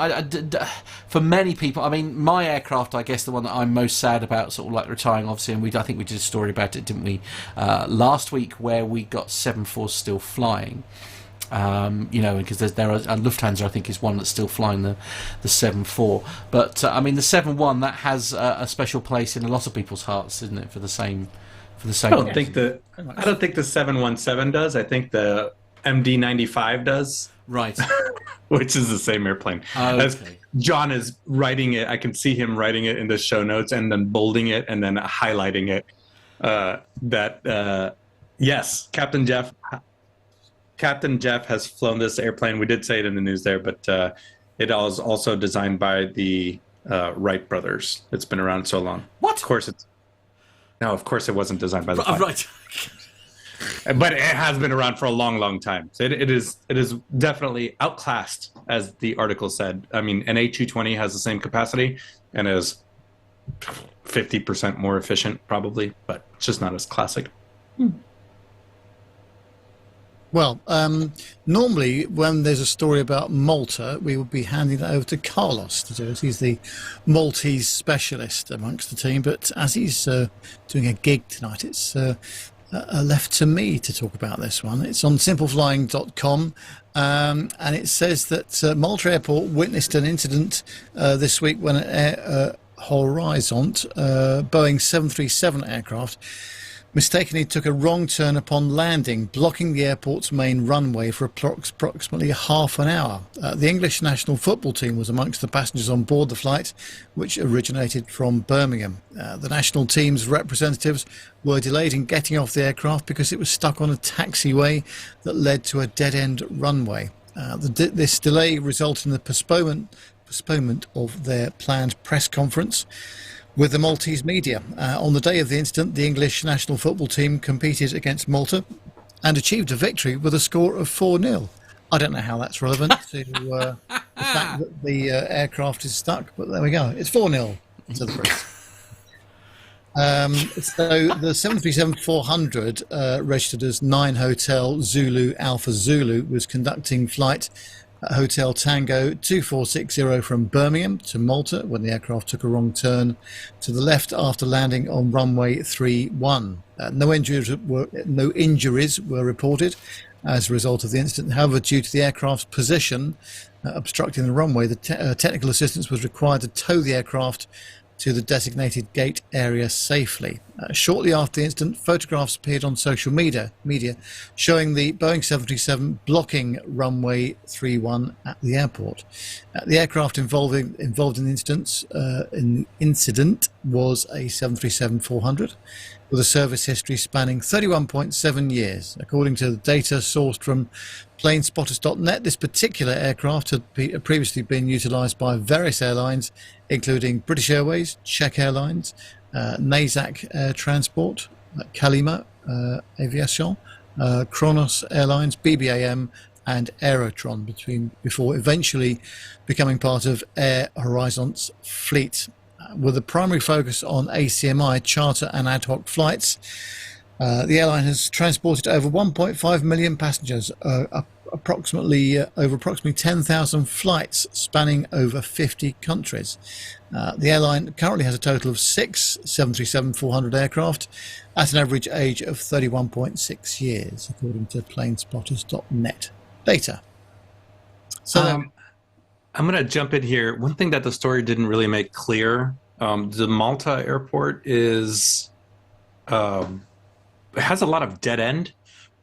for many people, I mean, my aircraft, I guess the one that I'm most sad about sort of like retiring, obviously, and I think we did a story about it, didn't we, last week, where we got 74 still flying. Because there are Lufthansa, I think, is one that's still flying the 7-4. But I mean, the 7-1, that has a special place in a lot of people's hearts, isn't it? For the same. I don't think the 717 does. I think the MD-95 does. Right. Which is the same airplane. Okay. As John is writing it, I can see him writing it in the show notes and then bolding it and then highlighting it. Yes, Captain Jeff has flown this airplane. We did say it in the news there, but it was also designed by the Wright brothers. It's been around so long. What? Of course it wasn't designed by the Right. But it has been around for a long, long time. So it is definitely outclassed, as the article said. I mean, an A220 has the same capacity and is 50% more efficient, probably, but it's just not as classic. Well, normally when there's a story about Malta, we would be handing that over to Carlos to do it. He's the Maltese specialist amongst the team, but as he's doing a gig tonight, it's left to me to talk about this one. It's on simpleflying.com, and it says that Malta Airport witnessed an incident this week when an Horizont Boeing 737 aircraft mistakenly took a wrong turn upon landing, blocking the airport's main runway for approximately half an hour. The English national football team was amongst the passengers on board the flight, which originated from Birmingham. The national team's representatives were delayed in getting off the aircraft because it was stuck on a taxiway that led to a dead-end runway. This delay resulted in the postponement of their planned press conference with the Maltese media. On the day of the incident, the English national football team competed against Malta and achieved a victory with a score of 4-0. I don't know how that's relevant to the fact that the aircraft is stuck, but there we go. It's 4-0 to the Brits. So the 737-400, registered as 9 Hotel Zulu Alpha Zulu, was conducting flight at Hotel Tango 2460 from Birmingham to Malta when the aircraft took a wrong turn to the left after landing on runway 31. No injuries were reported as a result of the incident. However, due to the aircraft's position obstructing the runway, the technical assistance was required to tow the aircraft to the designated gate area safely. Shortly after the incident, photographs appeared on social media showing the Boeing 737 blocking runway 31 at the airport. The aircraft involved in the incident was a 737-400 with a service history spanning 31.7 years. According to the data sourced from planespotters.net, this particular aircraft had previously been utilised by various airlines, including British Airways, Czech Airlines, Nazak Air Transport, Kalima Aviation, Kronos Airlines, BBAM, and Aerotron before eventually becoming part of Air Horizon's fleet. With a primary focus on ACMI, charter and ad hoc flights, the airline has transported over 1.5 million passengers, approximately 10,000 flights spanning over 50 countries. The airline currently has a total of 6 737-400 aircraft at an average age of 31.6 years, according to planespotters.net data. So I'm going to jump in here. One thing that the story didn't really make clear, the Malta airport has a lot of dead-end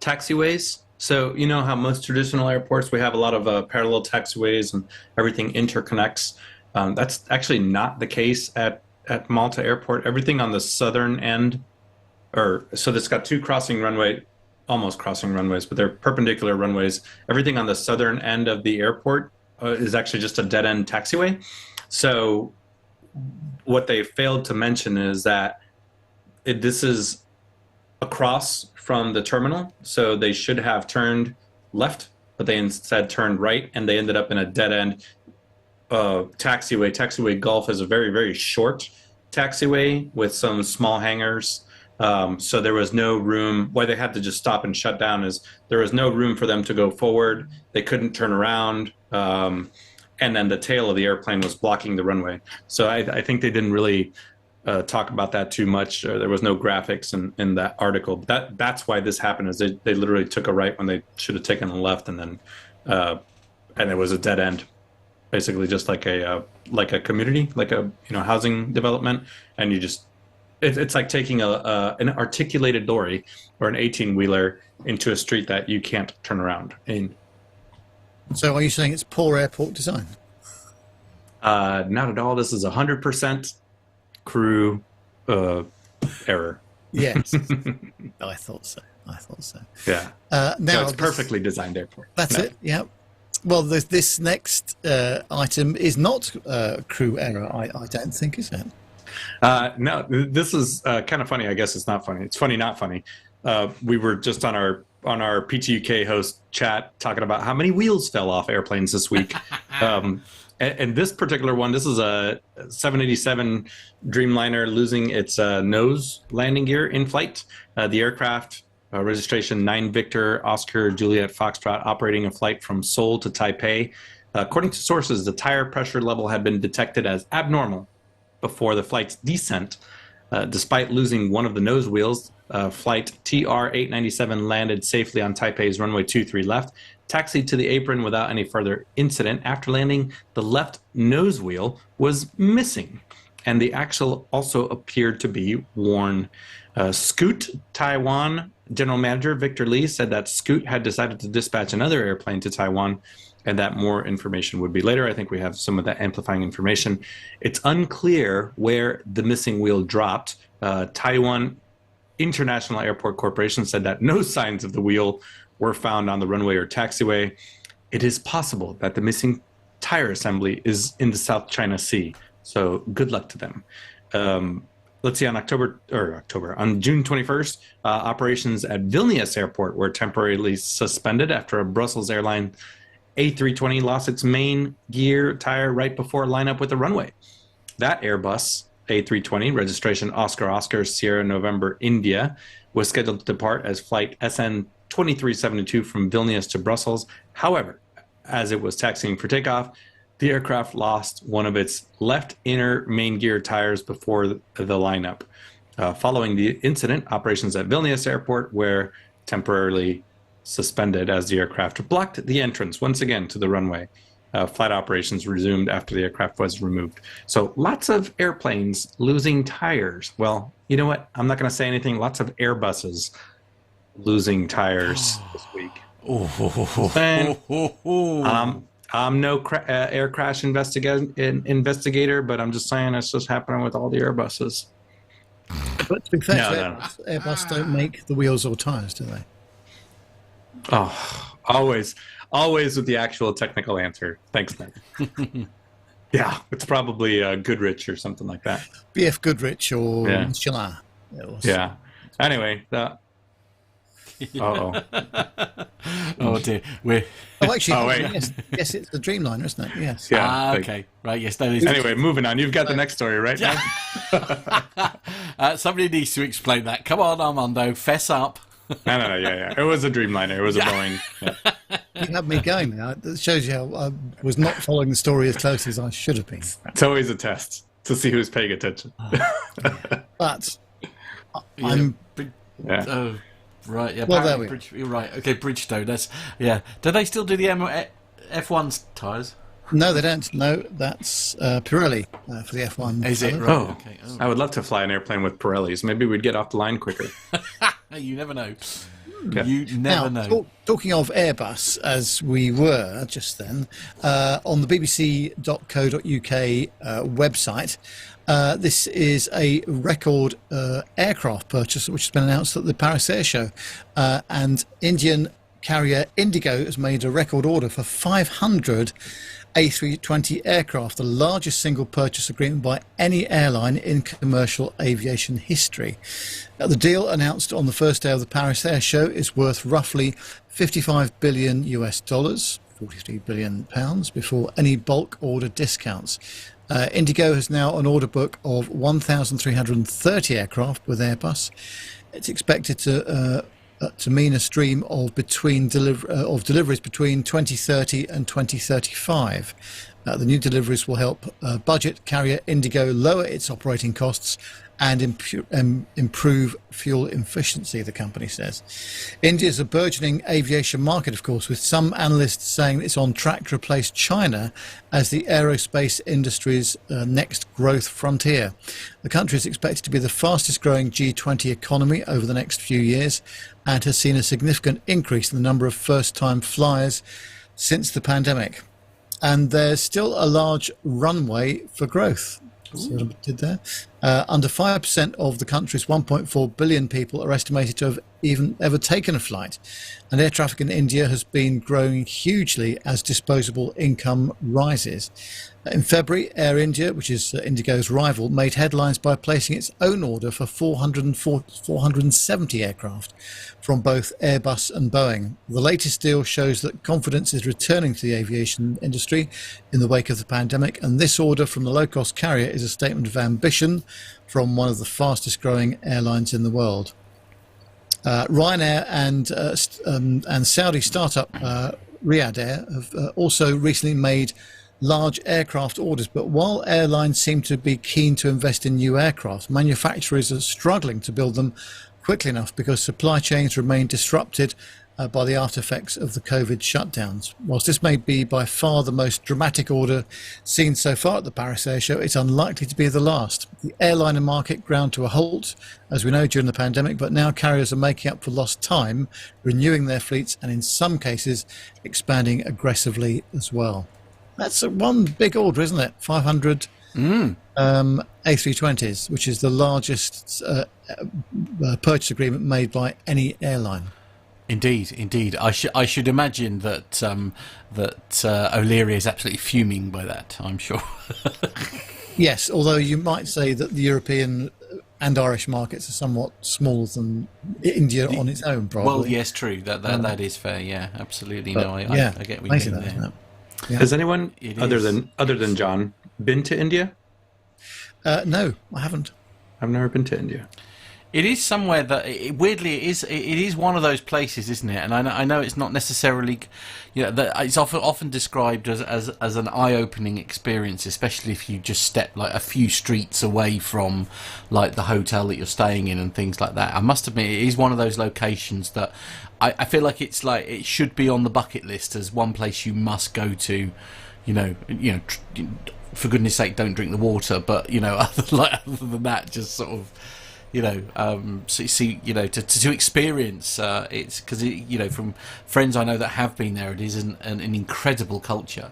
taxiways. So you know how most traditional airports, we have a lot of parallel taxiways and everything interconnects. That's actually not the case at Malta airport. Everything on the southern end, so it's got 2 almost crossing runways, but they're perpendicular runways. Everything on the southern end of the airport is actually just a dead-end taxiway. So what they failed to mention is that this is across from the terminal, so they should have turned left, but they instead turned right, and they ended up in a dead-end taxiway. Taxiway Gulf is a very, very short taxiway with some small hangars. So there was no room. Why they had to just stop and shut down is there was no room for them to go forward. They couldn't turn around. And then the tail of the airplane was blocking the runway. So I think they didn't really talk about that too much. There was no graphics in that article. That's why this happened, is they literally took a right when they should have taken a left, and then and it was a dead end, basically just like a community, like a housing development, and you just it's like taking an articulated lorry or an 18-wheeler into a street that you can't turn around in. So are you saying it's poor airport design? Not at all. This is 100% crew error. Yes. I thought so. Yeah. Now it's perfectly designed airport. That's it. Yeah. Well, this next item is not crew error, I don't think, is it? No, this is kind of funny. I guess it's not funny. It's funny, not funny. We were just on our PTUK host chat talking about how many wheels fell off airplanes this week. And this particular one, this is a 787 Dreamliner losing its nose landing gear in flight. The aircraft, registration 9 Victor Oscar Juliet Foxtrot, operating a flight from Seoul to Taipei. According to sources, the tire pressure level had been detected as abnormal before the flight's descent. Despite losing one of the nose wheels, flight TR-897 landed safely on Taipei's runway 23 left, taxied to the apron without any further incident. After landing, the left nose wheel was missing, and the axle also appeared to be worn. Scoot Taiwan General Manager Victor Lee said that Scoot had decided to dispatch another airplane to Taiwan, and that more information would be later. I think we have some of that amplifying information. It's unclear where the missing wheel dropped. Taiwan International Airport Corporation said that no signs of the wheel were found on the runway or taxiway. It is possible that the missing tire assembly is in the South China Sea. So good luck to them. Let's see, on June 21st, operations at Vilnius Airport were temporarily suspended after a Brussels airline A320 lost its main gear tire right before lineup with the runway. That Airbus A320, registration Oscar Oscar Sierra November India, was scheduled to depart as flight SN 2372 from Vilnius to Brussels. However, as it was taxiing for takeoff, the aircraft lost one of its left inner main gear tires before the lineup. Following the incident, operations at Vilnius Airport were temporarily suspended as the aircraft blocked the entrance once again to the runway. Flight operations resumed after the aircraft was removed. So lots of airplanes losing tires. Well, you know what? I'm not going to say anything. Lots of Airbuses losing tires this week. And, I'm no air crash investigator, but I'm just saying it's just happening with all the Airbuses. But to be fair, Airbus don't make the wheels or tires, do they? Oh, always with the actual technical answer. Thanks, man. Yeah, it's probably Goodrich or something like that. BF Goodrich or Michelin. Yeah. Anyway, oh dear. Yes, it's the Dreamliner, isn't it? Yes. Yeah. Okay. Right. Yes. No, anyway, moving on. You've got the next story, right? Somebody needs to explain that. Come on, Armando, fess up. No. Yeah. It was a Dreamliner. It was a Boeing. Yeah. You had me going now. That shows you how I was not following the story as closely as I should have been. It's always a test to see who's paying attention. But I'm. Oh. Right, yeah. Well, there we you're right. Okay, Bridgestone. That's Do they still do the F1's tyres? No, they don't. No, that's Pirelli for the F1. Is it? Right. Okay. Oh. I would love to fly an airplane with Pirellis. Maybe we'd get off the line quicker. You never know. Yeah. You never know. Talking of Airbus, as we were just then, on the bbc.co.uk website, this is a record aircraft purchase which has been announced at the Paris Air Show. And Indian carrier Indigo has made a record order for 500 A320 aircraft, the largest single purchase agreement by any airline in commercial aviation history. The deal, announced on the first day of the Paris Air Show, is worth roughly $55 billion, 43 billion pounds, before any bulk order discounts. Indigo has now an order book of 1,330 aircraft with Airbus. It's expected to mean a stream of deliveries between 2030 and 2035. The new deliveries will help budget carrier Indigo lower its operating costs and improve fuel efficiency, the company says. India is a burgeoning aviation market, of course, with some analysts saying it's on track to replace China as the aerospace industry's next growth frontier. The country is expected to be the fastest growing G20 economy over the next few years and has seen a significant increase in the number of first-time flyers since the pandemic. And there's still a large runway for growth. See what I did there? Under 5% of the country's 1.4 billion people are estimated to have ever taken a flight. And air traffic in India has been growing hugely as disposable income rises. In February, Air India, which is Indigo's rival, made headlines by placing its own order for 470 aircraft from both Airbus and Boeing. The latest deal shows that confidence is returning to the aviation industry in the wake of the pandemic, and this order from the low-cost carrier is a statement of ambition from one of the fastest-growing airlines in the world. Ryanair and Saudi startup Riyadh Air have also recently made large aircraft orders, but while airlines seem to be keen to invest in new aircraft, manufacturers are struggling to build them quickly enough because supply chains remain disrupted by the after effects of the COVID shutdowns. Whilst this may be by far the most dramatic order seen so far at the Paris Air Show, it's unlikely to be the last. The airliner market ground to a halt, as we know, during the pandemic, but now carriers are making up for lost time, renewing their fleets, and in some cases expanding aggressively as well. That's one big order, isn't it? 500 A320s, which is the largest purchase agreement made by any airline. Indeed. I should imagine that O'Leary is absolutely fuming by that, I'm sure. Yes, although you might say that the European and Irish markets are somewhat smaller than India on its own, probably. Well, yes, true. That is fair. Yeah, absolutely. But, I get what you mean there. Yeah. Has anyone other than John been to India? No, I haven't. I've never been to India. It is somewhere that, weirdly, it is one of those places, isn't it? And I know it's not necessarily, that it's often described as an eye-opening experience, especially if you just step like a few streets away from like the hotel that you're staying in and things like that. I must admit, it is one of those locations that I feel like it should be on the bucket list as one place you must go to. For goodness sake, don't drink the water, but other than that, just sort of. To experience it's because from friends I know that have been there, it is an incredible culture.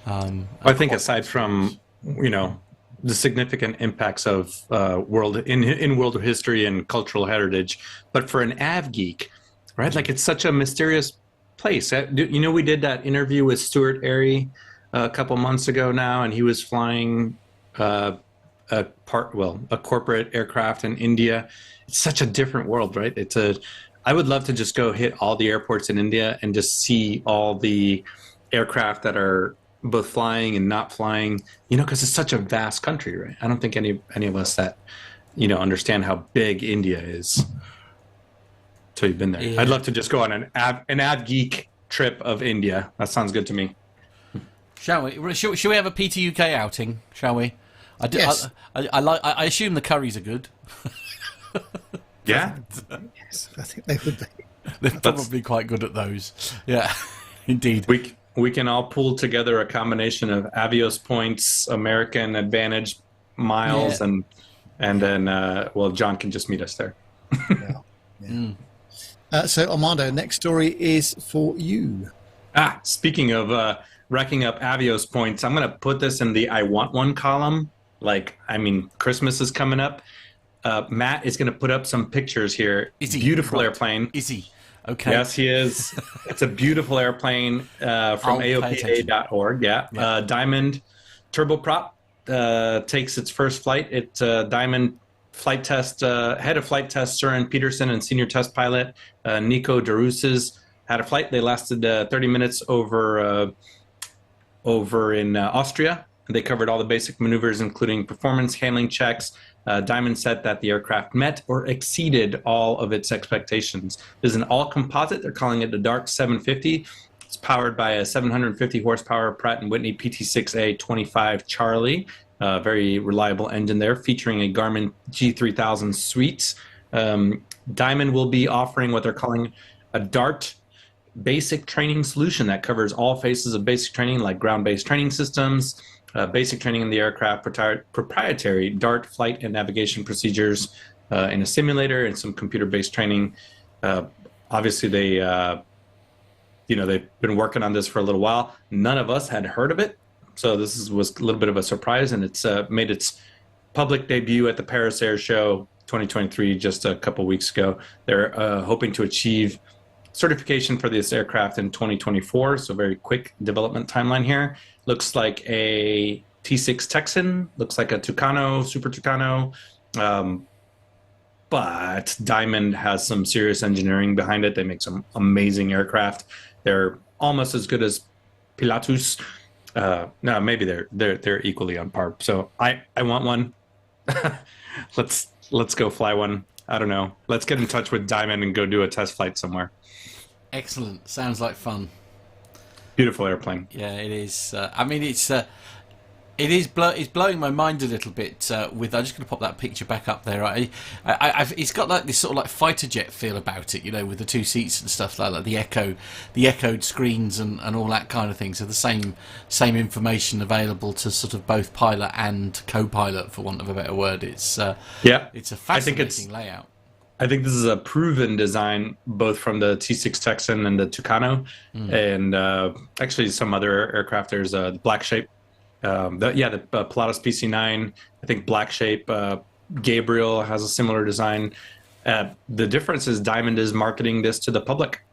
I think aside from the significant impacts of world history and cultural heritage, but for an av geek, right? Like it's such a mysterious place. We did that interview with Stuart Airy a couple months ago now, and he was flying. A corporate aircraft in India. It's such a different world, right? I would love to just go hit all the airports in India and just see all the aircraft that are both flying and not flying, because it's such a vast country, right? I don't think any of us that, understand how big India is. So you've been there. Yeah. I'd love to just go on an av geek trip of India. That sounds good to me. Shall we? Shall we have a PT UK outing? Shall we? Yes. I assume the curries are good. Yeah. Yes, I think they would be. They're probably quite good at those. Yeah, indeed. We can all pull together a combination of Avios points, American Advantage miles, and then John can just meet us there. So Armando, next story is for you. Speaking of racking up Avios points, I'm going to put this in the I want one column. Christmas is coming up. Matt is going to put up some pictures here. Is he? Beautiful right. Airplane. Is he? Okay. Yes, he is. It's a beautiful airplane from AOPA.org. Yeah. Diamond turboprop takes its first flight. Diamond flight test, head of flight test, Søren Peterson, and senior test pilot Nico Darusas had a flight. They lasted 30 minutes over in Austria. They covered all the basic maneuvers, including performance handling checks. Diamond said that the aircraft met or exceeded all of its expectations. This is an all-composite. They're calling it the Dark 750. It's powered by a 750 horsepower Pratt & Whitney PT6A 25 Charlie. Very reliable engine there, featuring a Garmin G3000 suite. Diamond will be offering what they're calling a DART basic training solution that covers all phases of basic training, like ground-based training systems, basic training in the aircraft, proprietary DART flight and navigation procedures in a simulator, and some computer-based training. Obviously, they've been working on this for a little while. None of us had heard of it, so this was a little bit of a surprise, and it's made its public debut at the Paris Air Show 2023 just a couple weeks ago. They're hoping to achieve certification for this aircraft in 2024, so very quick development timeline here. Looks like a T6 Texan, looks like a Tucano, Super Tucano, but Diamond has some serious engineering behind it. They make some amazing aircraft. They're almost as good as Pilatus. No, maybe they're equally on par. So I want one. Let's go fly one. I don't know. Let's get in touch with Diamond and go do a test flight somewhere. Excellent. Sounds like fun. Beautiful airplane. Yeah, it is. It's blowing my mind a little bit. I'm just going to pop that picture back up there. It's got like this sort of like fighter jet feel about it, with the two seats and stuff like the echoed screens and all that kind of thing. So the same information available to sort of both pilot and co-pilot, for want of a better word. It's a fascinating layout. I think this is a proven design, both from the T6 Texan and the Tucano, and actually some other aircraft. There's the Black Shape, the Pilatus PC-9. I think Black Shape, Gabriel has a similar design. The difference is Diamond is marketing this to the public.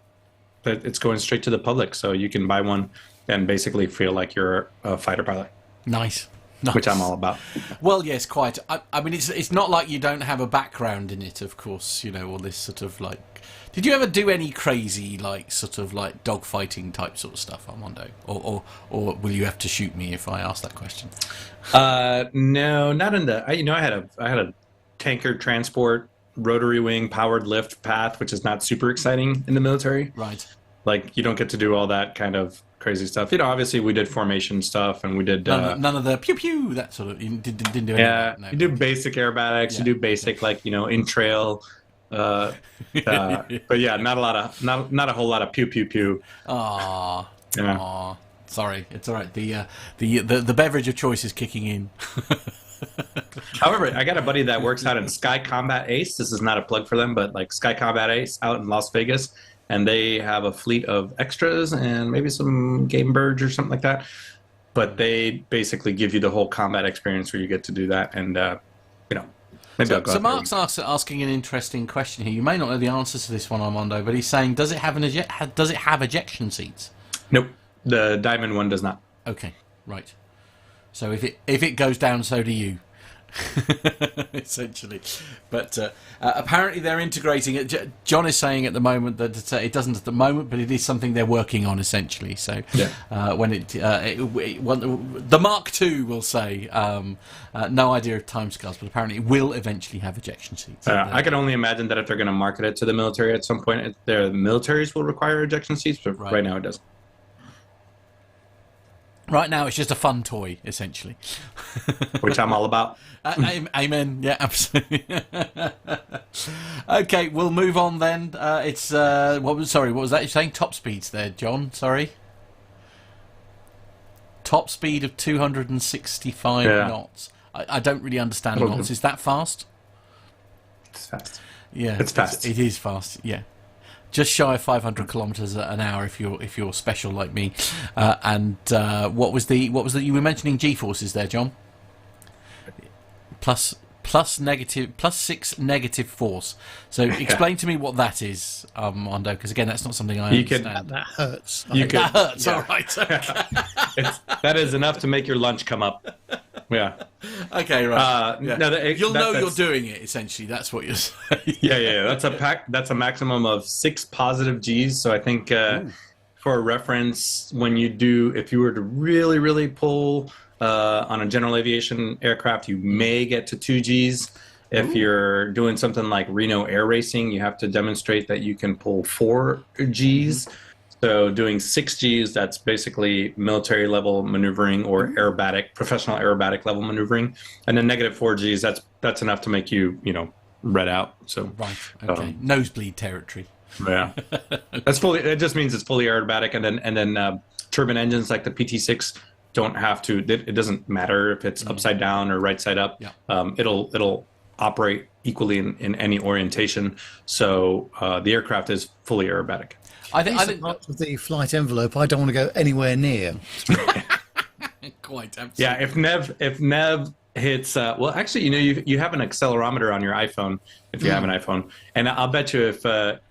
It's going straight to the public, so you can buy one and basically feel like you're a fighter pilot. Nice. Which I'm all about. Well, yes, quite. I mean, it's not like you don't have a background in it, of course. All this sort of like Did you ever do any crazy, like, sort of like dogfighting type sort of stuff, Armando? Or will you have to shoot me if I ask that question? No, not in the. I had a tanker transport rotary wing powered lift path, which is not super exciting in the military. Right. Like, you don't get to do all that kind of crazy stuff. Obviously we did formation stuff, and we did none of the pew pew, that sort of. You didn't do any of that. No. You do basic aerobatics. You do basic in trail. But yeah, not a whole lot of pew pew pew. Aww. Sorry, it's all right. The beverage of choice is kicking in. However, I got a buddy that works out in Sky Combat Ace. This is not a plug for them, but like Sky Combat Ace out in Las Vegas, and they have a fleet of extras and maybe some game birds or something like that. But they basically give you the whole combat experience where you get to do that, and maybe I'll go. So Mark's asking an interesting question here. You may not know the answers to this one, Armando, but he's saying, does it have ejection seats? Nope, the Diamond one does not. Okay, right. So if it goes down, so do you. Essentially, but apparently they're integrating it. John is saying at the moment that it doesn't at the moment, but it is something they're working on essentially. So when the Mark II will say, no idea of timescales, but apparently it will eventually have ejection seats. I can only imagine that if they're going to market it to the military at some point, the militaries will require ejection seats, but right now it doesn't. Right now, it's just a fun toy, essentially. Which I'm all about. Amen. Yeah, absolutely. Okay, we'll move on then. It's what was that? You're saying top speeds there, John? Sorry. Top speed of 265 knots. I don't really understand knots. Is that fast? It's fast. Yeah, it's fast. It is fast. Yeah. Just shy of 500 kilometers an hour if you're special like me. And what was the you were mentioning G-forces there, John? Plus 6 negative force. So explain to me what that is, Armando, because again that's not something I understand. That hurts. That hurts. Yeah. All right. Okay. That is enough to make your lunch come up. Yeah. Okay. Right. You'll know you're doing it. Essentially, that's what you're saying. Yeah. That's a maximum of 6 positive Gs. So I think for reference, if you were to really, really pull on a general aviation aircraft, you may get to 2 Gs. If you're doing something like Reno air racing, you have to demonstrate that you can pull 4 Gs. So doing 6 Gs, that's basically military level maneuvering or professional aerobatic level maneuvering. And then negative 4 Gs, that's enough to make you, red out. So right, okay, nosebleed territory. Yeah, that's fully. It just means it's fully aerobatic, and then turbine engines like the PT6 don't have to. It doesn't matter if it's upside down or right side up. Yeah. It'll operate equally in any orientation. So the aircraft is fully aerobatic. I think part of the flight envelope I don't want to go anywhere near. Quite absolutely. Yeah, if Nev hits actually, you have an accelerometer on your iPhone if you have an iPhone, and I'll bet you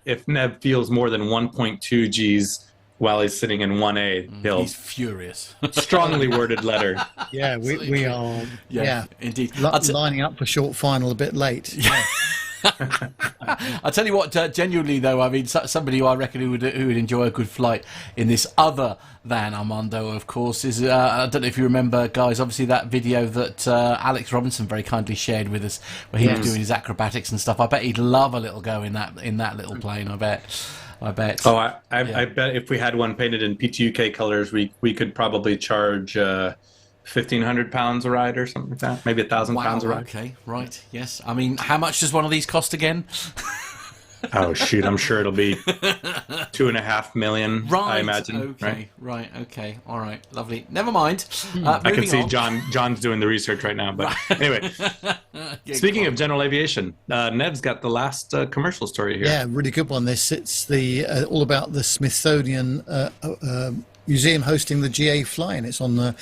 if Nev feels more than 1.2 Gs while he's sitting in 1A, he's furious. Strongly worded letter. Yeah, we are. Yeah, indeed. Lining up for short final a bit late. Yeah. I'll tell you what, genuinely though, I mean, somebody who I reckon who would enjoy a good flight in this other than Armando, of course, is I don't know if you remember, guys, obviously that video that Alex Robinson very kindly shared with us, where he was doing his acrobatics and stuff. I bet he'd love a little go in that little plane. I bet. Oh, I bet if we had one painted in PTUK colors, we could probably charge 1,500 pounds a ride or something like that. Maybe 1,000 pounds a ride. Okay, right, yes. I mean, how much does one of these cost again? Oh, shoot, I'm sure it'll be 2.5 million, right, I imagine. Okay, right, okay, all right, lovely. Never mind. I can see John's doing the research right now, but anyway. Speaking of general aviation, Nev's got the last commercial story here. Yeah, really good one. It's the all about the Smithsonian museum hosting the GA flying. It's on the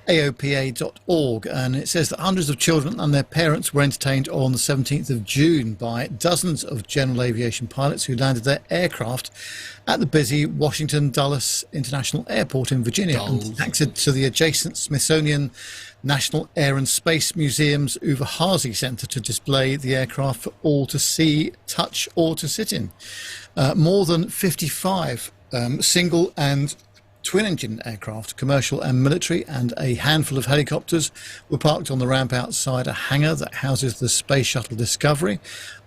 AOPA.org, and it says that hundreds of children and their parents were entertained on the 17th of June by dozens of general aviation pilots who landed their aircraft at the busy Washington Dulles International Airport in Virginia and taxied to the adjacent Smithsonian National Air and Space Museum's Uvahazi Center to display the aircraft for all to see, touch, or to sit in. More than 55 single and twin-engine aircraft, commercial and military, and a handful of helicopters were parked on the ramp outside a hangar that houses the Space Shuttle Discovery,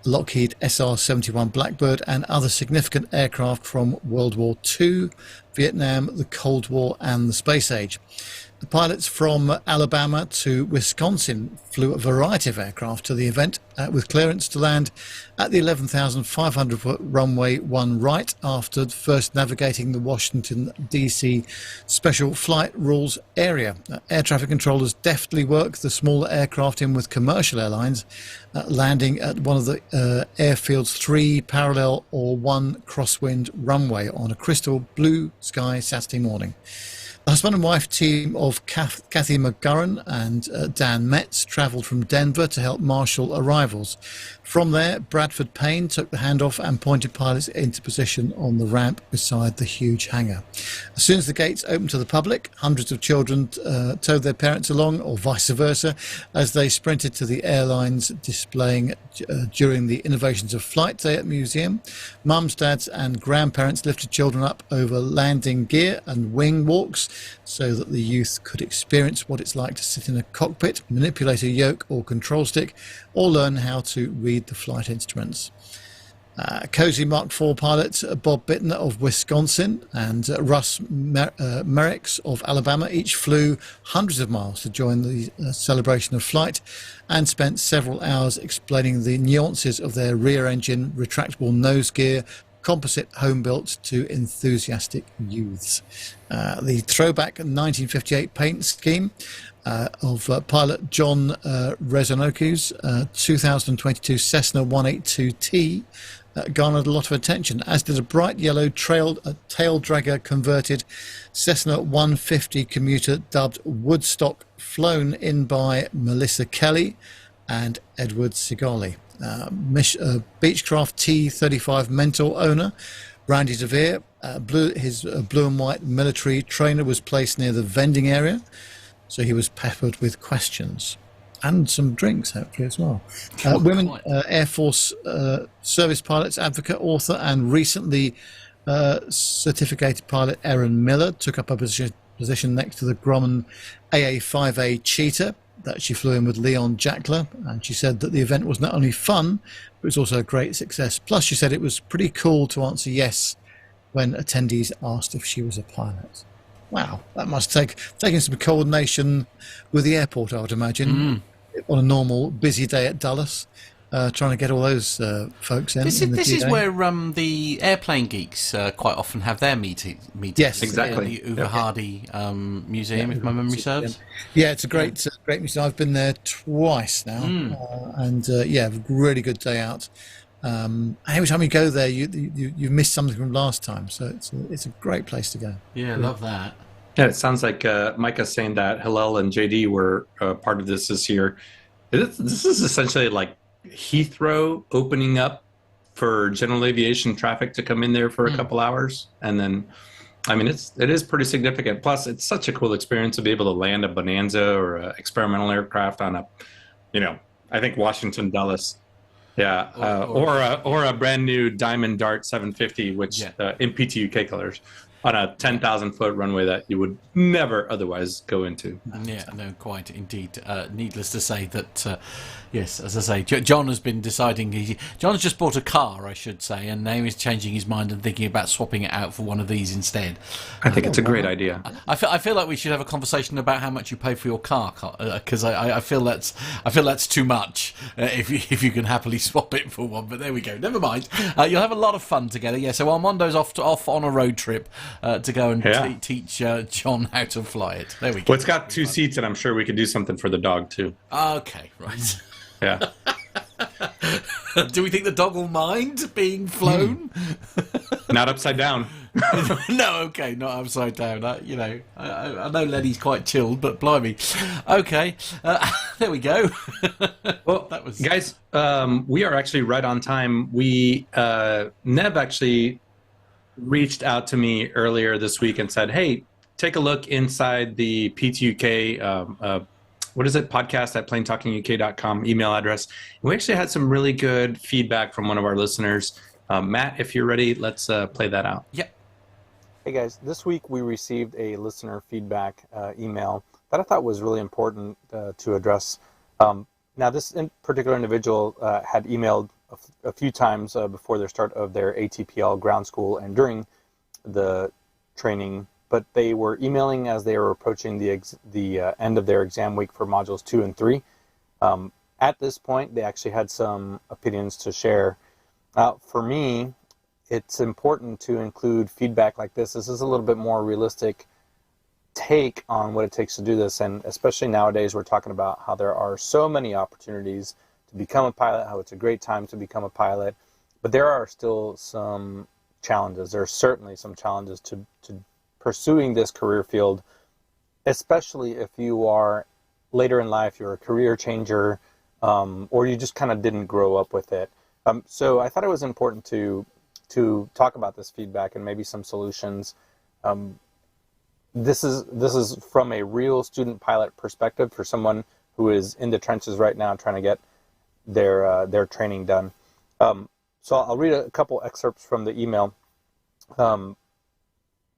Lockheed SR-71 Blackbird, and other significant aircraft from World War II, Vietnam, the Cold War, and the Space Age. The pilots from Alabama to Wisconsin flew a variety of aircraft to the event with clearance to land at the 11,500-foot runway 1 right after first navigating the Washington, D.C. Special Flight Rules area. Air traffic controllers deftly work the smaller aircraft in with commercial airlines, landing at one of the airfield's 3 parallel or 1 crosswind runway on a crystal blue sky Saturday morning. The husband and wife team of Kathy McGurran and Dan Metz travelled from Denver to help marshal arrivals. From there, Bradford Payne took the handoff and pointed pilots into position on the ramp beside the huge hangar. As soon as the gates opened to the public, hundreds of children towed their parents along, or vice versa, as they sprinted to the airlines displaying during the Innovations of Flight Day at the museum. Mums, dads and grandparents lifted children up over landing gear and wing walks so that the youth could experience what it's like to sit in a cockpit, manipulate a yoke or control stick, or learn how to read the flight instruments. Cozy Mark IV pilot Bob Bittner of Wisconsin and Russ Merricks of Alabama each flew hundreds of miles to join the celebration of flight and spent several hours explaining the nuances of their rear engine, retractable nose gear, composite home built to enthusiastic youths. The throwback 1958 paint scheme of pilot John Rezonoku's 2022 Cessna 182T garnered a lot of attention, as did a bright yellow tail dragger converted Cessna 150 commuter dubbed Woodstock, flown in by Melissa Kelly and Edward Sigali. Beechcraft T-35 Mentor owner Randy DeVere, his blue and white military trainer was placed near the vending area, so he was peppered with questions and some drinks hopefully as well. Women Air Force service pilots, advocate, author and recently certificated pilot Erin Miller took up a position next to the Grumman AA-5A Cheetah that she flew in with Leon Jackler, and she said that the event was not only fun, but it was also a great success. Plus, she said it was pretty cool to answer yes when attendees asked if she was a pilot. Wow, that must taking some coordination with the airport, I would imagine, on a normal busy day at Dulles. Trying to get all those folks in. This is where the airplane geeks quite often have their meetings. Yes, exactly. The Uwe Hardy Museum, if my memory serves. Yeah, it's a great museum. I've been there twice now, and really good day out. Every time you go there, you miss something from last time, so it's a great place to go. Yeah, love that. Yeah, it sounds like Micah's saying that Hillel and JD were part of this year. This is essentially like Heathrow opening up for general aviation traffic to come in there for a couple hours, and then I mean it is pretty significant. Plus, it's such a cool experience to be able to land a Bonanza or an experimental aircraft on I think Washington Dulles, or a brand new Diamond Dart 750, which in PTUK colors, on a 10,000-foot runway that you would never otherwise go into. Yeah, no, quite indeed. Needless to say that, yes, as I say, John has been deciding. John has just bought a car, I should say, and now he's changing his mind and thinking about swapping it out for one of these instead. I think it's a great idea. I feel like we should have a conversation about how much you pay for your car, because I feel that's too much if you can happily swap it for one. But there we go. Never mind. You'll have a lot of fun together. Yeah. So Armando's off on a road trip to go and teach John how to fly it. There we go. Well, it's got 2 seats, and I'm sure we could do something for the dog too. Okay, right. Yeah. Do we think the dog will mind being flown? Not upside down. No, okay, not upside down. I know Lenny's quite chilled, but blimey. Okay, there we go. Well, guys, we are actually right on time. Nev actually reached out to me earlier this week and said, hey, take a look inside the PTUK, podcast at planetalkinguk.com email address. And we actually had some really good feedback from one of our listeners Matt, if you're ready, let's play that out. Yep. Hey guys, this week we received a listener feedback email that I thought was really important to address. Now, this particular individual had emailed a few times before their start of their ATPL ground school and during the training, but they were emailing as they were approaching the end of their exam week for modules 2 and 3. At this point, they actually had some opinions to share. For me, it's important to include feedback like this. This is a little bit more realistic take on what it takes to do this, and especially nowadays we're talking about how there are so many opportunities to become a pilot, how it's a great time to become a pilot, but there are still some challenges. There are certainly some challenges to pursuing this career field, especially if you are later in life, you're a career changer, or you just kind of didn't grow up with it. So I thought it was important to talk about this feedback and maybe some solutions. This is from a real student pilot perspective for someone who is in the trenches right now trying to get their training done. So I'll read a couple excerpts from the email. So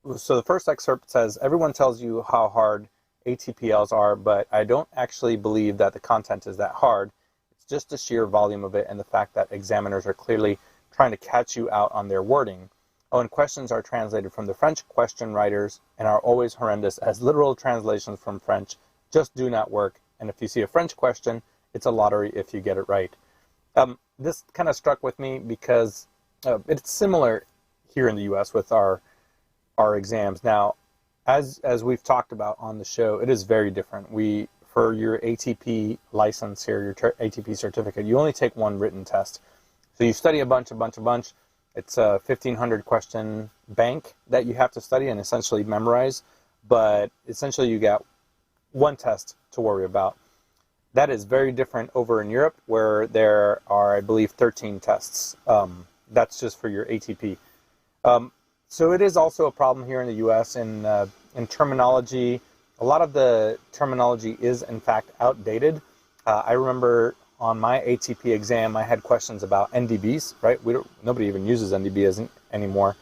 the first excerpt says, "Everyone tells you how hard ATPLs are, but I don't actually believe that the content is that hard. It's just the sheer volume of it and the fact that examiners are clearly trying to catch you out on their wording. Oh, and questions are translated from the French question writers and are always horrendous, as literal translations from French just do not work. And if you see a French question, it's a lottery if you get it right." This kind of struck with me because it's similar here in the U.S. with our exams. Now, as we've talked about on the show, it is very different. For your ATP license here, your ATP certificate, you only take one written test. So you study a bunch. It's a 1,500 question bank that you have to study and essentially memorize, but essentially you got one test to worry about. That is very different over in Europe, where there are, I believe, 13 tests. That's just for your ATP. So it is also a problem here in the U.S. in terminology. A lot of the terminology is, in fact, outdated. I remember on my ATP exam, I had questions about NDBs, right? Nobody even uses NDBs anymore.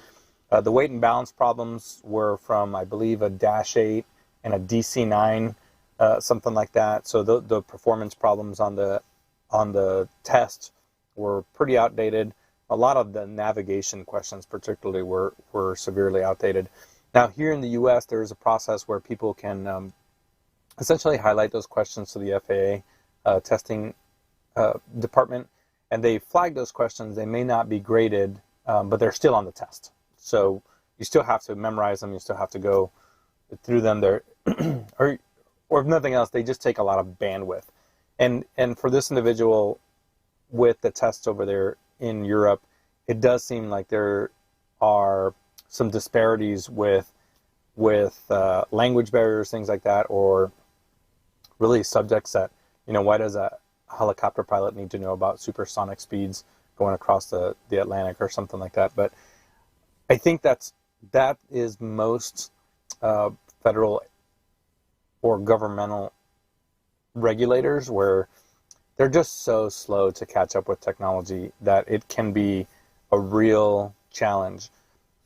The weight and balance problems were from, I believe, a -8 and a DC9, something like that. So the performance problems on the test were pretty outdated. A lot of the navigation questions particularly were severely outdated. Now here in the U.S., there is a process where people can essentially highlight those questions to the FAA testing department, and they flag those questions. They may not be graded, but they're still on the test. So you still have to memorize them. You still have to go through them. They're or if nothing else, they just take a lot of bandwidth. And for this individual with the tests over there in Europe, it does seem like there are some disparities with language barriers, things like that, or really subjects that, why does a helicopter pilot need to know about supersonic speeds going across the Atlantic or something like that. But I think that is most federal or governmental regulators, where they're just so slow to catch up with technology that it can be a real challenge.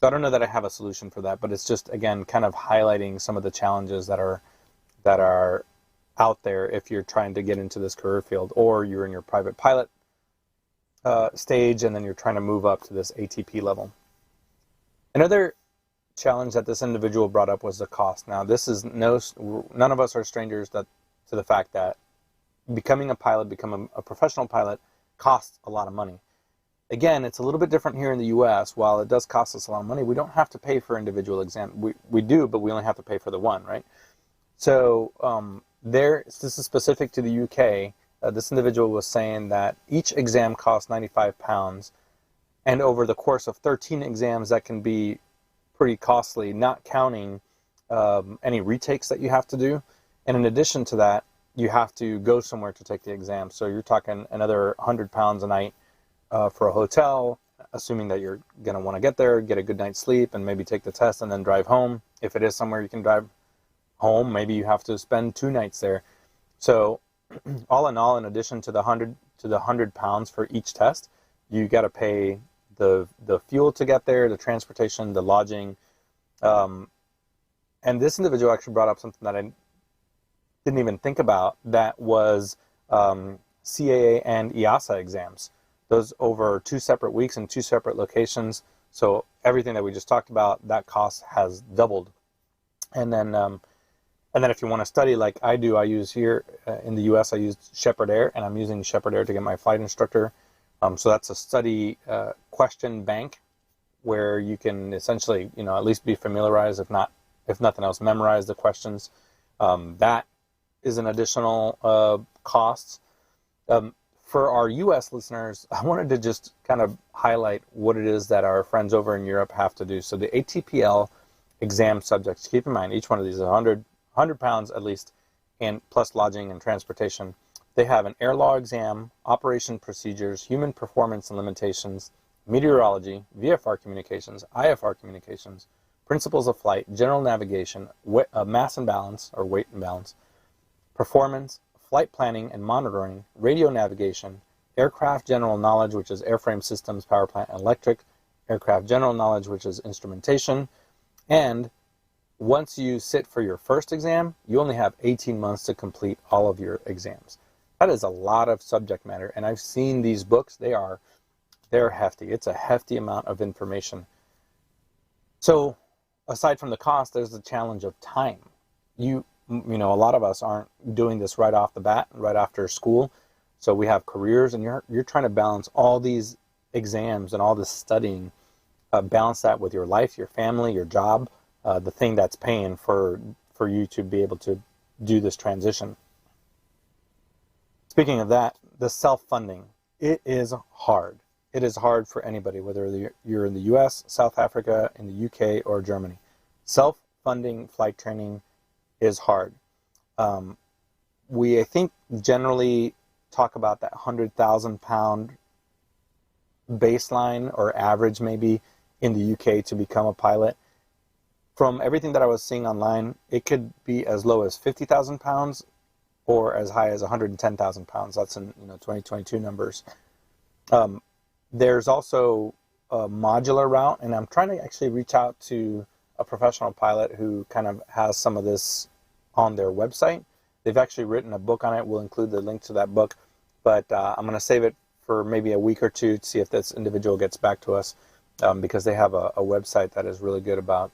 So I don't know that I have a solution for that, but it's just, again, kind of highlighting some of the challenges that are out there if you're trying to get into this career field, or you're in your private pilot stage and then you're trying to move up to this ATP level. Another challenge that this individual brought up was the cost. Now, this is none of us are strangers to the fact that becoming a pilot, becoming a professional pilot, costs a lot of money. Again, it's a little bit different here in the U.S. While it does cost us a lot of money, we don't have to pay for individual exams. We do, but we only have to pay for the one, right? So this is specific to the UK. This individual was saying that each exam costs £95, and over the course of 13 exams, that can be pretty costly, not counting any retakes that you have to do. And in addition to that, you have to go somewhere to take the exam. So you're talking another £100 a night for a hotel, assuming that you're going to want to get there, get a good night's sleep, and maybe take the test and then drive home. If it is somewhere you can drive home, maybe you have to spend 2 nights there. So all in all, in addition to the £100 for each test, you got to pay the fuel to get there, the transportation, the lodging. And this individual actually brought up something that I didn't even think about, that was CAA and EASA exams. Those over 2 separate weeks in 2 separate locations. So everything that we just talked about, that cost has doubled. And then if you want to study like I do, I use here in the U.S., I use Shepherd Air, and I'm using Shepherd Air to get my flight instructor. So that's a study question bank where you can essentially, at least be familiarized, if nothing else, memorize the questions. That is an additional cost. For our U.S. listeners, I wanted to just kind of highlight what it is that our friends over in Europe have to do. So the ATPL exam subjects, keep in mind, each one of these is 100 pounds at least, and plus lodging and transportation. They have an air law exam, operation procedures, human performance and limitations, meteorology, VFR communications, IFR communications, principles of flight, general navigation, mass and balance, or weight and balance, performance, flight planning and monitoring, radio navigation, aircraft general knowledge, which is airframe systems, power plant, and electric, aircraft general knowledge, which is instrumentation. And once you sit for your first exam, you only have 18 months to complete all of your exams. That is a lot of subject matter, and I've seen these books. They're hefty. It's a hefty amount of information. So aside from the cost, there's the challenge of time. A lot of us aren't doing this right off the bat, right after school. So we have careers, and you're trying to balance all these exams and all this studying, balance that with your life, your family, your job, the thing that's paying for you to be able to do this transition. Speaking of that, the self-funding, it is hard. It is hard for anybody, whether you're in the US, South Africa, in the UK, or Germany. Self-funding flight training is hard. I think, generally talk about that 100,000 pound baseline or average maybe in the UK to become a pilot. From everything that I was seeing online, it could be as low as 50,000 pounds or as high as 110,000 pounds. That's in 2022 numbers. There's also a modular route, and I'm trying to actually reach out to a professional pilot who kind of has some of this on their website. They've actually written a book on it. We'll include the link to that book, but I'm going to save it for maybe a week or two to see if this individual gets back to us, because they have a website that is really good about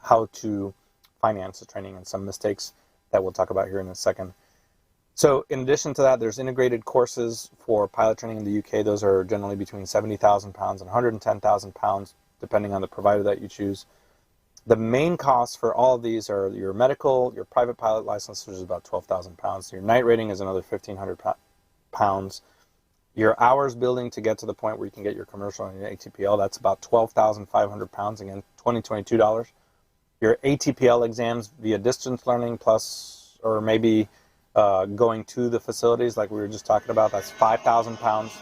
how to finance the training and some mistakes that we'll talk about here in a second. So in addition to that, there's integrated courses for pilot training in the UK. Those are generally between 70,000 pounds and 110,000 pounds, depending on the provider that you choose. The main costs for all of these are your medical, your private pilot license, which is about 12,000 pounds. Your night rating is another 1,500 pounds. Your hours building to get to the point where you can get your commercial and your ATPL, that's about 12,500 pounds, again, $2022. Your ATPL exams via distance learning plus, or maybe going to the facilities like we were just talking about, that's 5,000 pounds.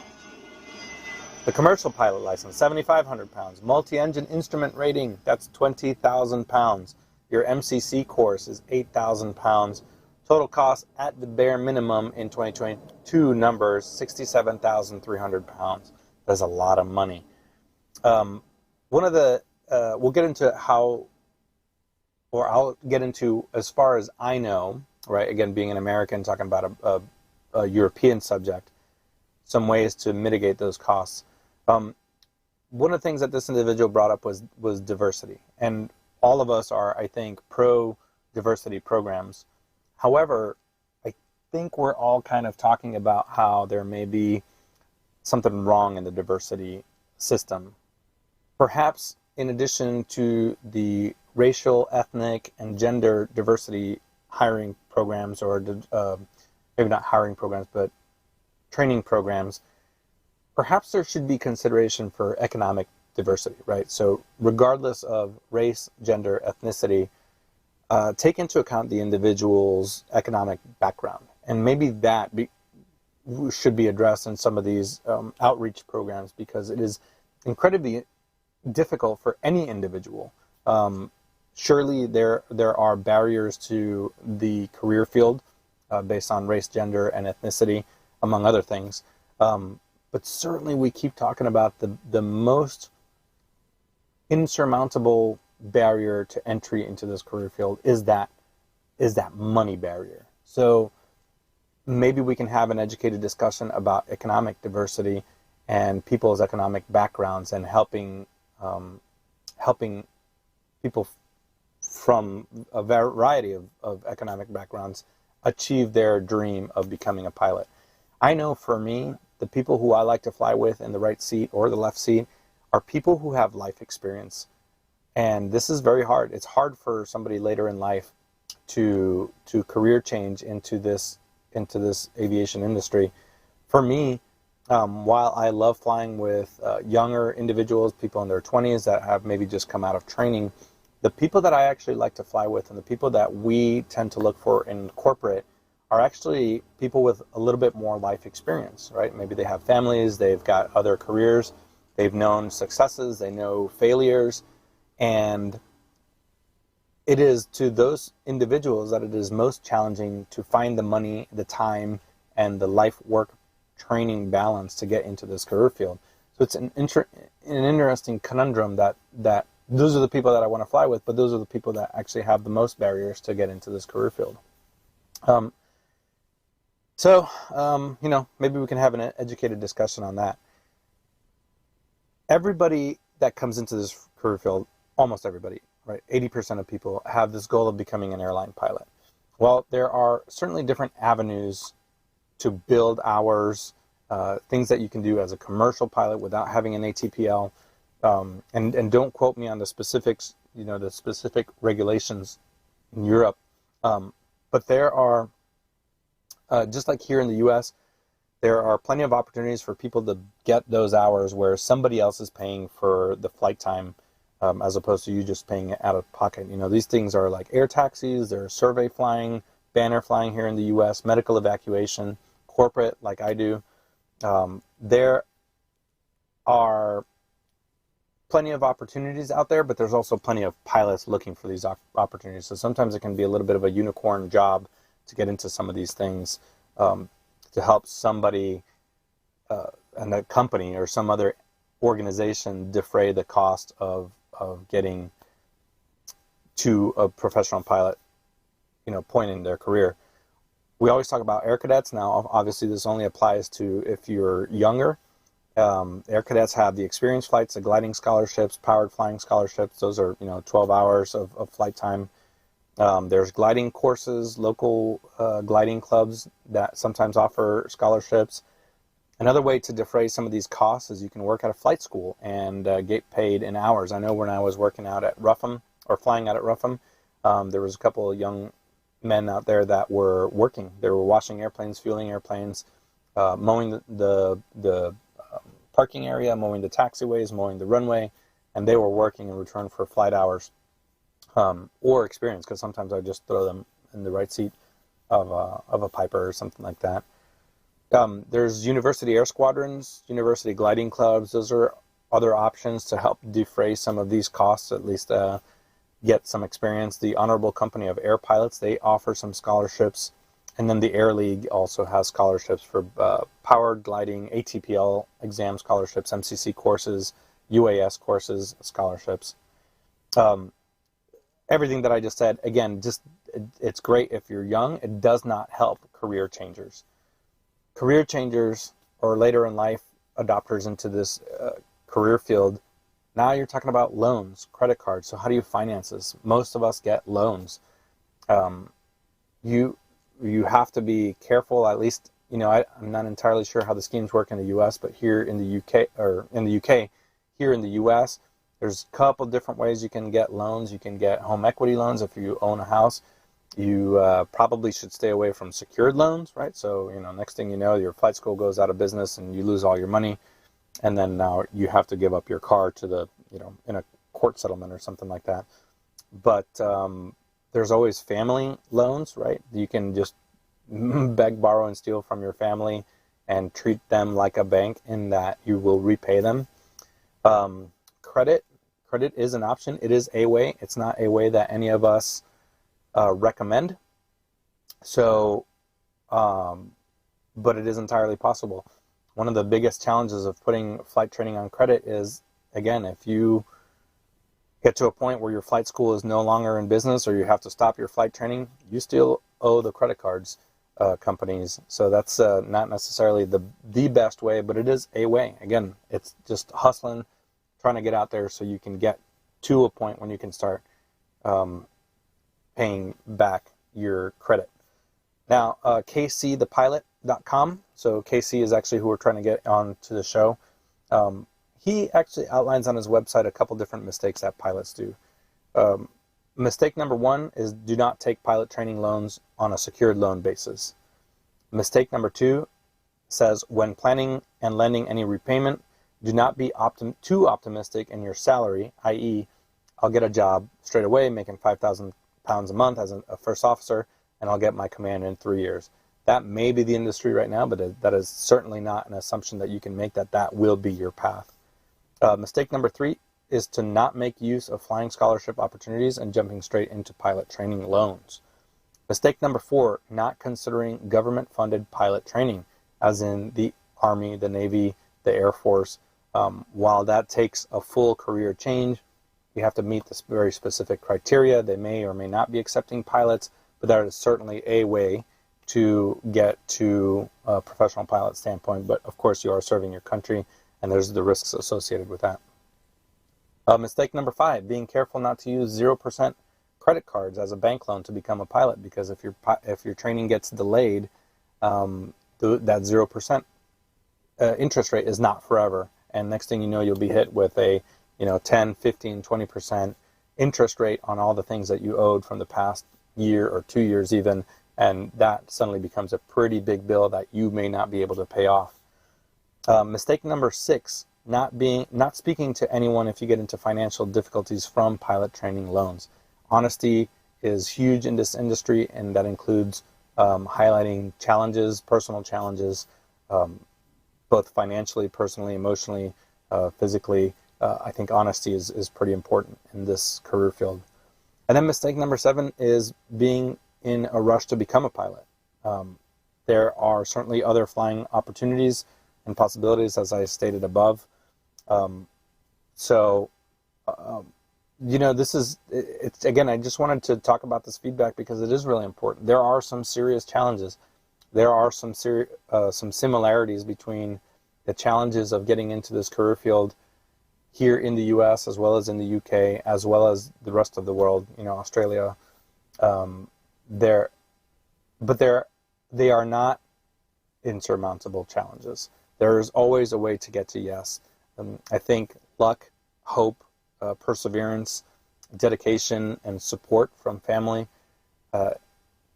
The commercial pilot license, 7,500 pounds. Multi-engine instrument rating, that's 20,000 pounds. Your MCC course is 8,000 pounds. Total cost at the bare minimum in 2022 numbers, 67,300 pounds. That's a lot of money. We'll get into I'll get into, as far as I know, right, again, being an American, talking about a European subject, some ways to mitigate those costs. One of the things that this individual brought up was diversity. And all of us are, I think, pro-diversity programs. However, I think we're all kind of talking about how there may be something wrong in the diversity system. Perhaps in addition to the racial, ethnic, and gender diversity hiring programs, or maybe not hiring programs, but training programs, perhaps there should be consideration for economic diversity, right? So regardless of race, gender, ethnicity, take into account the individual's economic background. And maybe that should be addressed in some of these outreach programs, because it is incredibly difficult for any individual. Surely there are barriers to the career field based on race, gender, and ethnicity, among other things. But certainly we keep talking about the most insurmountable barrier to entry into this career field is that money barrier. So maybe we can have an educated discussion about economic diversity and people's economic backgrounds, and helping people from a variety of economic backgrounds achieve their dream of becoming a pilot. I know for me, the people who I like to fly with in the right seat or the left seat are people who have life experience. And this is very hard. It's hard for somebody later in life to career change into this aviation industry. For me, while I love flying with younger individuals, people in their 20s that have maybe just come out of training, the people that I actually like to fly with and the people that we tend to look for in corporate are actually people with a little bit more life experience, right? Maybe they have families, they've got other careers, they've known successes, they know failures, and it is to those individuals that it is most challenging to find the money, the time, and the life-work training balance to get into this career field. So it's an interesting conundrum that those are the people that I want to fly with, but those are the people that actually have the most barriers to get into this career field. Maybe we can have an educated discussion on that. Everybody that comes into this career field, almost everybody, right, 80% of people have this goal of becoming an airline pilot. Well, there are certainly different avenues to build hours, things that you can do as a commercial pilot without having an ATPL. And don't quote me on the specifics, the specific regulations in Europe. But there are, just like here in the U.S., there are plenty of opportunities for people to get those hours where somebody else is paying for the flight time, as opposed to you just paying it out of pocket. These things are like air taxis, there's survey flying, banner flying here in the U.S., medical evacuation, corporate like I do. There are plenty of opportunities out there, but there's also plenty of pilots looking for these opportunities. So sometimes it can be a little bit of a unicorn job to get into some of these things, to help somebody and a company or some other organization defray the cost of getting to a professional pilot, point in their career. We always talk about air cadets. Now, obviously, this only applies to if you're younger. Air cadets have the experience flights, the gliding scholarships, powered flying scholarships. Those are 12 hours of flight time. There's gliding courses, local gliding clubs that sometimes offer scholarships. Another way to defray some of these costs is you can work at a flight school and get paid in hours. I know when I was working out at Rougham, or flying out at Rougham, there was a couple of young men out there that were working. They were washing airplanes, fueling airplanes, mowing the parking area, mowing the taxiways, mowing the runway, and they were working in return for flight hours or experience, because sometimes I just throw them in the right seat of a Piper or something like that. There's university air squadrons, university gliding clubs. Those are other options to help defray some of these costs, at least get some experience. The Honorable Company of Air Pilots, they offer some scholarships. And then the Air League also has scholarships for powered gliding, ATPL exam scholarships, MCC courses, UAS courses, scholarships. Everything that I just said, again, it's great if you're young. It does not help career changers. Career changers, or later in life adopters into this career field, now you're talking about loans, credit cards. So how do you finance this? Most of us get loans. You have to be careful, at least, I'm not entirely sure how the schemes work in the U.S., but here in the UK, here in the U.S., there's a couple different ways you can get loans. You can get home equity loans if you own a house. You probably should stay away from secured loans, right? So, next thing you know, your flight school goes out of business and you lose all your money. And then now you have to give up your car to the, in a court settlement or something like that. But there's always family loans, right? You can just beg, borrow, and steal from your family and treat them like a bank in that you will repay them. Credit is an option. It is a way. It's not a way that any of us recommend. So, but it is entirely possible. one of the biggest challenges of putting flight training on credit is, again, if you get to a point where your flight school is no longer in business or you have to stop your flight training, you still owe the credit cards companies. So that's not necessarily the best way, but it is a way. Again, it's just hustling, trying to get out there so you can get to a point when you can start paying back your credit. Now, kcthepilot.com. So KC is actually who we're trying to get on to the show. He actually outlines on his website a couple different mistakes that pilots do. Mistake number one is do not take pilot training loans on a secured loan basis. Mistake number two says when planning and lending any repayment, do not be too optimistic in your salary, i.e., I'll get a job straight away making £5,000 a month as a first officer, and I'll get my command in 3 years. That may be the industry right now, but that is certainly not an assumption that you can make that will be your path. Mistake number three is to not make use of flying scholarship opportunities and jumping straight into pilot training loans. Mistake number four, not considering government-funded pilot training, as in the Army, the Navy, the Air Force. While that takes a full career change, you have to meet this very specific criteria. They may or may not be accepting pilots, but that is certainly a way to get to a professional pilot standpoint. But of course, you are serving your country, and there's the risks associated with that. Mistake number five, being careful not to use 0% credit cards as a bank loan to become a pilot, because if your training gets delayed, that 0% interest rate is not forever. And next thing you know, you'll be hit with a 10, 15, 20% interest rate on all the things that you owed from the past year or 2 years even, and that suddenly becomes a pretty big bill that you may not be able to pay off. Mistake number six, not speaking to anyone if you get into financial difficulties from pilot training loans. Honesty is huge in this industry, and that includes highlighting challenges, personal challenges, both financially, personally, emotionally, physically. I think honesty is pretty important in this career field. And then mistake number seven is being in a rush to become a pilot. There are certainly other flying opportunities and possibilities, as I stated above. Again, I just wanted to talk about this feedback because it is really important. There are some serious challenges. There are some similarities between the challenges of getting into this career field here in the U.S. as well as in the U.K. as well as the rest of the world, Australia. They are not insurmountable challenges. There is always a way to get to yes. I think luck, hope, perseverance, dedication, and support from family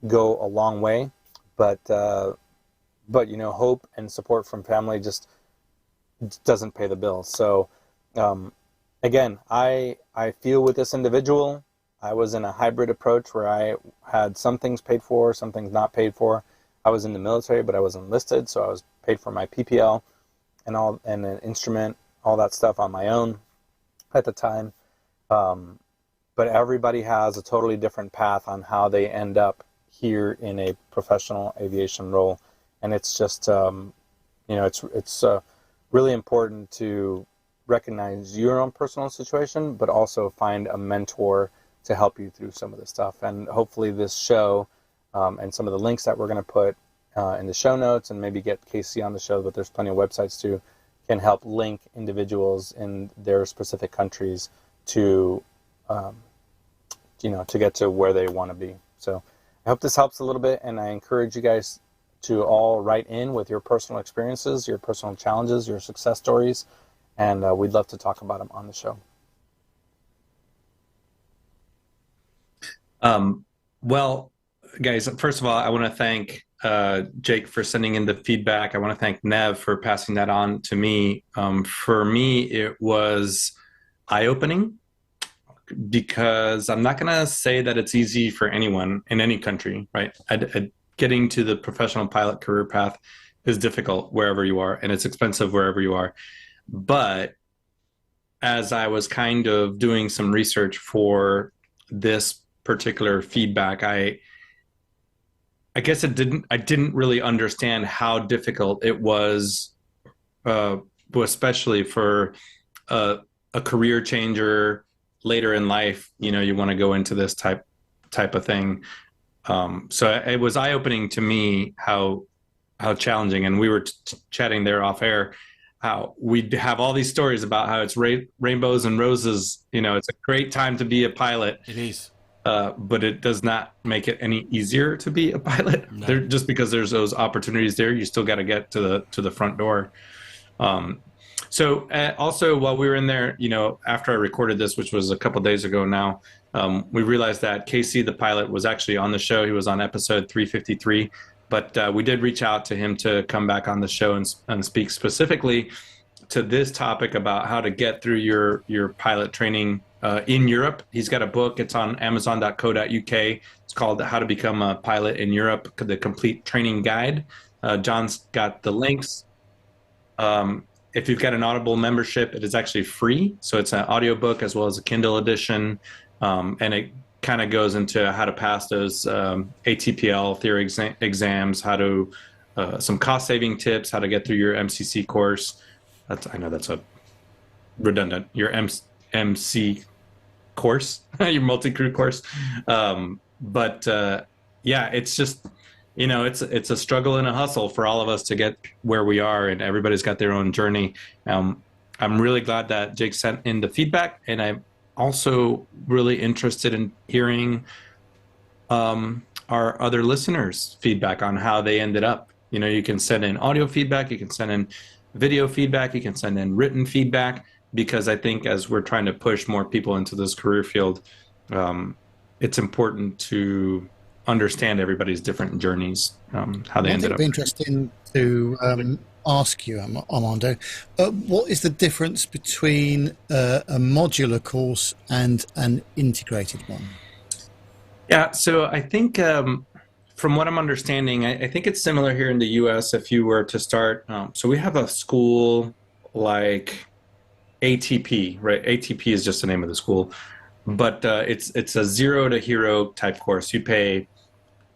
go a long way. But hope and support from family just doesn't pay the bills. So again, I feel with this individual, I was in a hybrid approach where I had some things paid for, some things not paid for. I was in the military, but I was enlisted, so I was paid for my PPL and an instrument, all that stuff on my own at the time. But everybody has a totally different path on how they end up here in a professional aviation role, and it's just it's really important to recognize your own personal situation, but also find a mentor to help you through some of this stuff. And hopefully this show and some of the links that we're going to put in the show notes, and maybe get Casey on the show, but there's plenty of websites too, can help link individuals in their specific countries to to get to where they want to be. So I hope this helps a little bit, and I encourage you guys to all write in with your personal experiences, your personal challenges, your success stories, and we'd love to talk about them on the show. Well, guys, first of all, I want to thank Jake for sending in the feedback. I want to thank Nev for passing that on to me. For me, it was eye-opening, because I'm not going to say that it's easy for anyone in any country, right? Getting to the professional pilot career path is difficult wherever you are, and it's expensive wherever you are. But as I was kind of doing some research for this particular feedback, I guess I didn't really understand how difficult it was especially for a career changer later in life. You want to go into this type of thing. So it was eye-opening to me how challenging, and we were chatting there off air, how we have all these stories about how it's rainbows and roses. It's a great time to be a pilot. It is. But it does not make it any easier to be a pilot. No. Just because there's those opportunities there, you still got to get to the front door. So also while we were in there, after I recorded this, which was a couple days ago now, we realized that Casey, the pilot, was actually on the show. He was on episode 353, but we did reach out to him to come back on the show and speak specifically to this topic about how to get through your pilot training in Europe. He's got a book. It's on amazon.co.uk. It's called How to Become a Pilot in Europe, the Complete Training Guide. John's got the links. If you've got an Audible membership, it is actually free. So it's an audiobook as well as a Kindle edition. And it kind of goes into how to pass those ATPL theory exams, how to some cost-saving tips, how to get through your MCC course. I know that's a redundant. Your MC course, your multi-crew course. But yeah, it's just, it's a struggle and a hustle for all of us to get where we are, and everybody's got their own journey. I'm really glad that Jake sent in the feedback, and I'm also really interested in hearing our other listeners' feedback on how they ended up. You can send in audio feedback, you can send in video feedback, you can send in written feedback, because I think as we're trying to push more people into this career field, it's important to understand everybody's different journeys, how they ended up. It'd be interesting to ask you, Armando, what is the difference between a modular course and an integrated one? Yeah, so I think from what I'm understanding, I think it's similar here in the US. If you were to start, so we have a school like ATP, right? ATP is just the name of the school, but it's a zero to hero type course. You pay,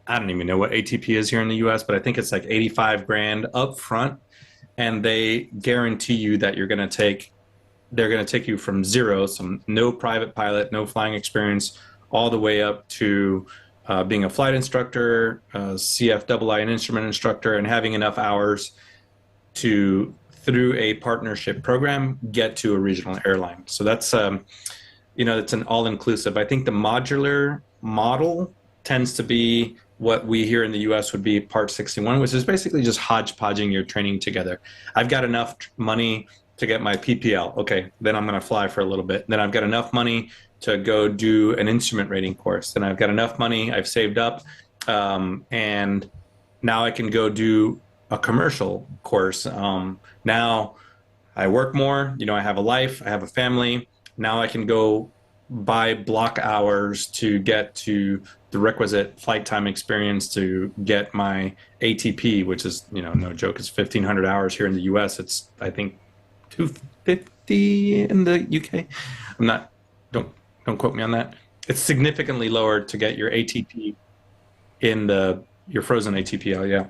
I don't even know what ATP is here in the US, but I think it's like 85 grand up front, and they guarantee you that they're going to take you from zero, so no private pilot, no flying experience, all the way up to being a flight instructor, CFII, an instrument instructor, and having enough hours to, through a partnership program, get to a regional airline. So that's, it's an all-inclusive. I think the modular model tends to be what we here in the US would be Part 61, which is basically just hodgepodging your training together. I've got enough money to get my PPL. Okay, then I'm going to fly for a little bit. Then I've got enough money to go do an instrument rating course. Then I've got enough money I've saved up, and now I can go do a commercial course. Now I work more, I have a life, I have a family. Now I can go buy block hours to get to the requisite flight time experience to get my ATP, which is, no joke, it's 1,500 hours here in the US. It's, I think, 250 in the UK. Don't quote me on that. It's significantly lower to get your ATP in your frozen ATPL, yeah.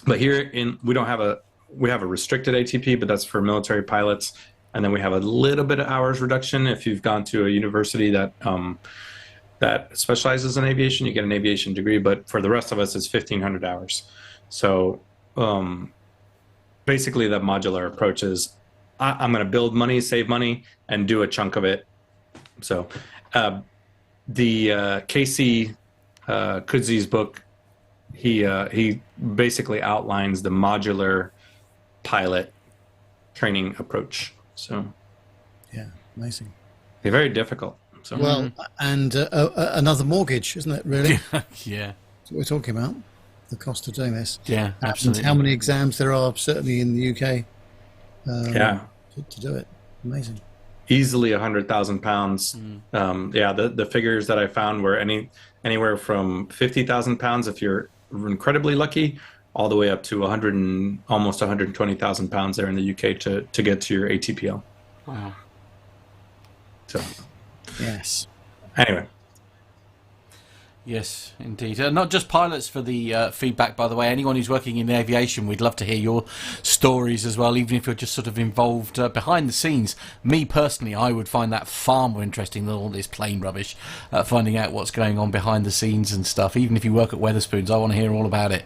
But here we have a restricted ATP, but that's for military pilots. And then we have a little bit of hours reduction if you've gone to a university that specializes in aviation. You get an aviation degree, but for the rest of us, it's 1,500 hours. So basically, the modular approach is I'm going to build money, save money, and do a chunk of it. So the Casey Kudzi's book, he basically outlines the modular pilot training approach. So, yeah, amazing. They're very difficult. So. Well, and another mortgage, isn't it? Really? Yeah. That's what we're talking about. The cost of doing this. Yeah, absolutely. And how many exams there are, certainly in the UK. Yeah. To do it, amazing. Easily 100,000 pounds. Yeah, the figures that I found were anywhere from 50,000 pounds if you're incredibly lucky, all the way up to almost 120,000 pounds there in the UK to get to your ATPL. Wow. So, yes. Anyway. Yes, indeed. Not just pilots for the feedback, by the way. Anyone who's working in aviation, we'd love to hear your stories as well, even if you're just sort of involved behind the scenes. Me, personally, I would find that far more interesting than all this plane rubbish, finding out what's going on behind the scenes and stuff. Even if you work at Wetherspoons, I want to hear all about it.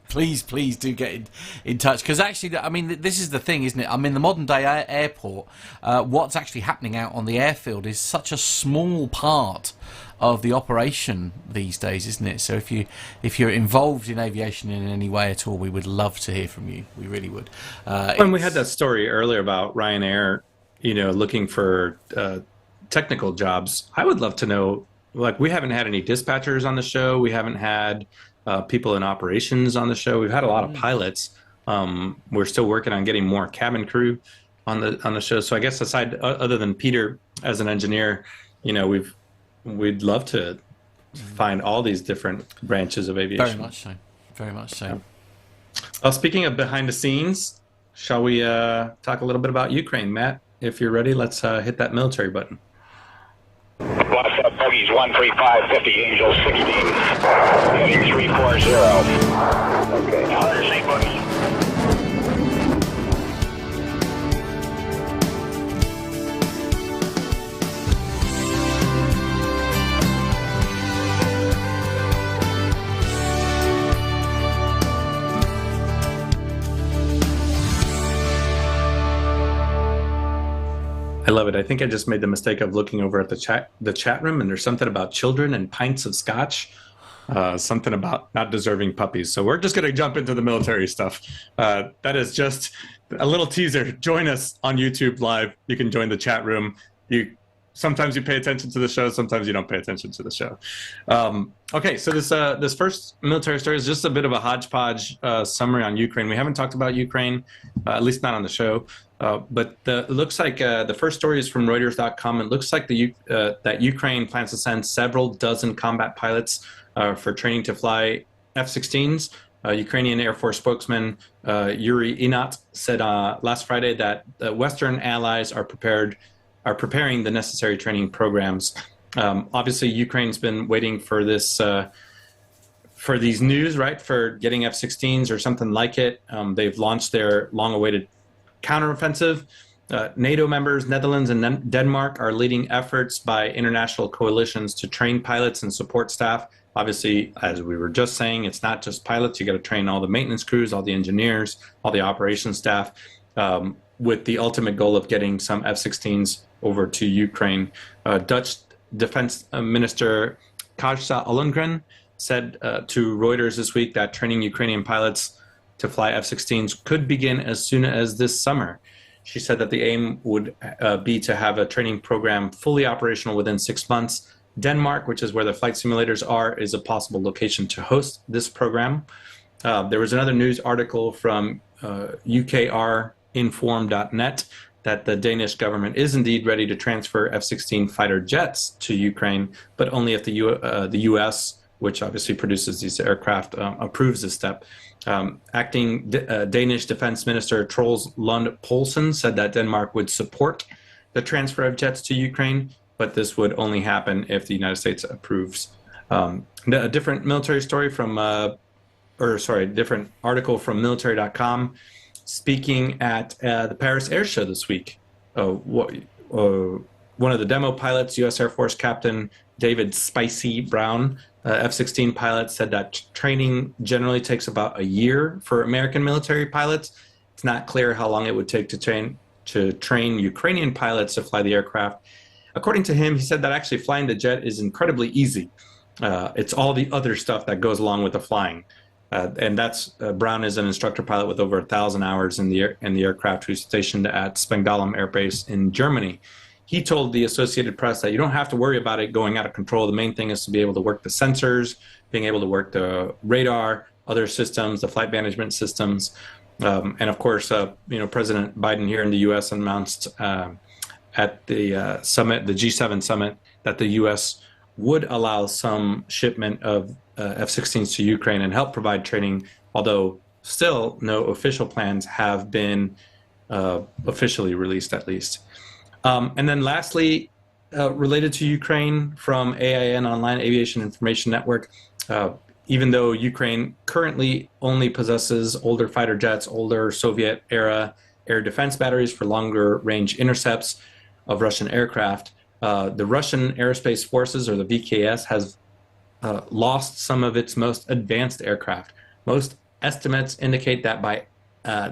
Please do get in touch. Because actually, I mean, this is the thing, isn't it? I mean, the modern-day airport, what's actually happening out on the airfield is such a small part of the operation these days, isn't it? So if you're involved in aviation in any way at all, we would love to hear from you. We really would. When we had that story earlier about Ryanair, looking for technical jobs, I would love to know. Like, we haven't had any dispatchers on the show. We haven't had people in operations on the show. We've had a lot of pilots. We're still working on getting more cabin crew on the show. So I guess other than Peter as an engineer, we'd love to find all these different branches of aviation. Very much so. Well, speaking of behind the scenes, shall we talk a little bit about Ukraine? Matt, if you're ready, let's hit that military button. What's up, bogeys 13550, Angel 16, heading 340. Okay, now there's a bogey. I love it. I think I just made the mistake of looking over at the chat room, and there's something about children and pints of scotch, something about not deserving puppies. So we're just going to jump into the military stuff. That is just a little teaser. Join us on YouTube Live. You can join the chat room. Sometimes you pay attention to the show, sometimes you don't pay attention to the show. Okay, so this first military story is just a bit of a hodgepodge summary on Ukraine. We haven't talked about Ukraine, at least not on the show. But it looks like the first story is from Reuters.com. It looks like that Ukraine plans to send several dozen combat pilots for training to fly F-16s. Ukrainian Air Force spokesman Yuri Inat said last Friday that Western allies are preparing the necessary training programs. Obviously, Ukraine's been waiting for this. For these news, right, for getting F-16s or something like it. They've launched their long-awaited counteroffensive. NATO members, Netherlands and Denmark are leading efforts by international coalitions to train pilots and support staff. Obviously, as we were just saying, it's not just pilots. You got to train all the maintenance crews, all the engineers, all the operations staff, with the ultimate goal of getting some F-16s over to Ukraine. Dutch Defense Minister Kajsa Ollongren said to Reuters this week that training Ukrainian pilots to fly F-16s could begin as soon as this summer. She said that the aim would be to have a training program fully operational within 6 months. Denmark, which is where the flight simulators are, is a possible location to host this program. There was another news article from ukrinform.net that the Danish government is indeed ready to transfer F-16 fighter jets to Ukraine, but only if the U.S., which obviously produces these aircraft, approves this step. Acting Danish Defense Minister Troels Lund Poulsen said that Denmark would support the transfer of jets to Ukraine, but this would only happen if the United States approves. A different military story from, different article from military.com. Speaking at the Paris Air Show this week, one of the demo pilots, U.S. Air Force Captain David Spicy Brown, F-16 pilot, said that training generally takes about a year for American military pilots. It's not clear how long it would take to train Ukrainian pilots to fly the aircraft. According to him, he said that actually flying the jet is incredibly easy. It's all the other stuff that goes along with the flying. And that's Brown is an instructor pilot with over 1,000 hours in the aircraft, who's stationed at Spangdahlem Air Base in Germany. He told the Associated Press that you don't have to worry about it going out of control. The main thing is to be able to work the sensors, being able to work the radar, other systems, the flight management systems. And of course, President Biden here in the U.S. announced at the summit, the G7 summit, that the U.S. would allow some shipment of F-16s to Ukraine and help provide training, although still no official plans have been officially released, at least. And then lastly, related to Ukraine from AIN Online Aviation Information Network. Even though Ukraine currently only possesses older fighter jets, older Soviet-era air defense batteries for longer-range intercepts of Russian aircraft, the Russian Aerospace Forces, or the VKS, has lost some of its most advanced aircraft. Most estimates indicate that by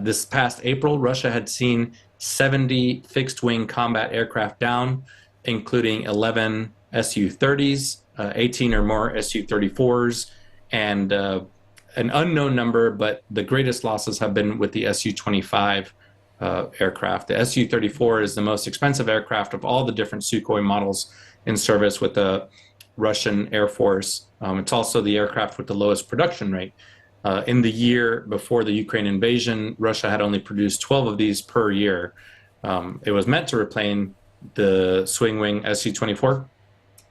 this past April, Russia had seen 70 fixed-wing combat aircraft down, including 11 Su-30s, 18 or more Su-34s, and an unknown number, but the greatest losses have been with the Su-25 aircraft. The Su-34 is the most expensive aircraft of all the different Sukhoi models in service with the Russian Air Force. It's also the aircraft with the lowest production rate. In the year before the Ukraine invasion, Russia had only produced 12 of these per year. It was meant to replace the swing-wing Su-24.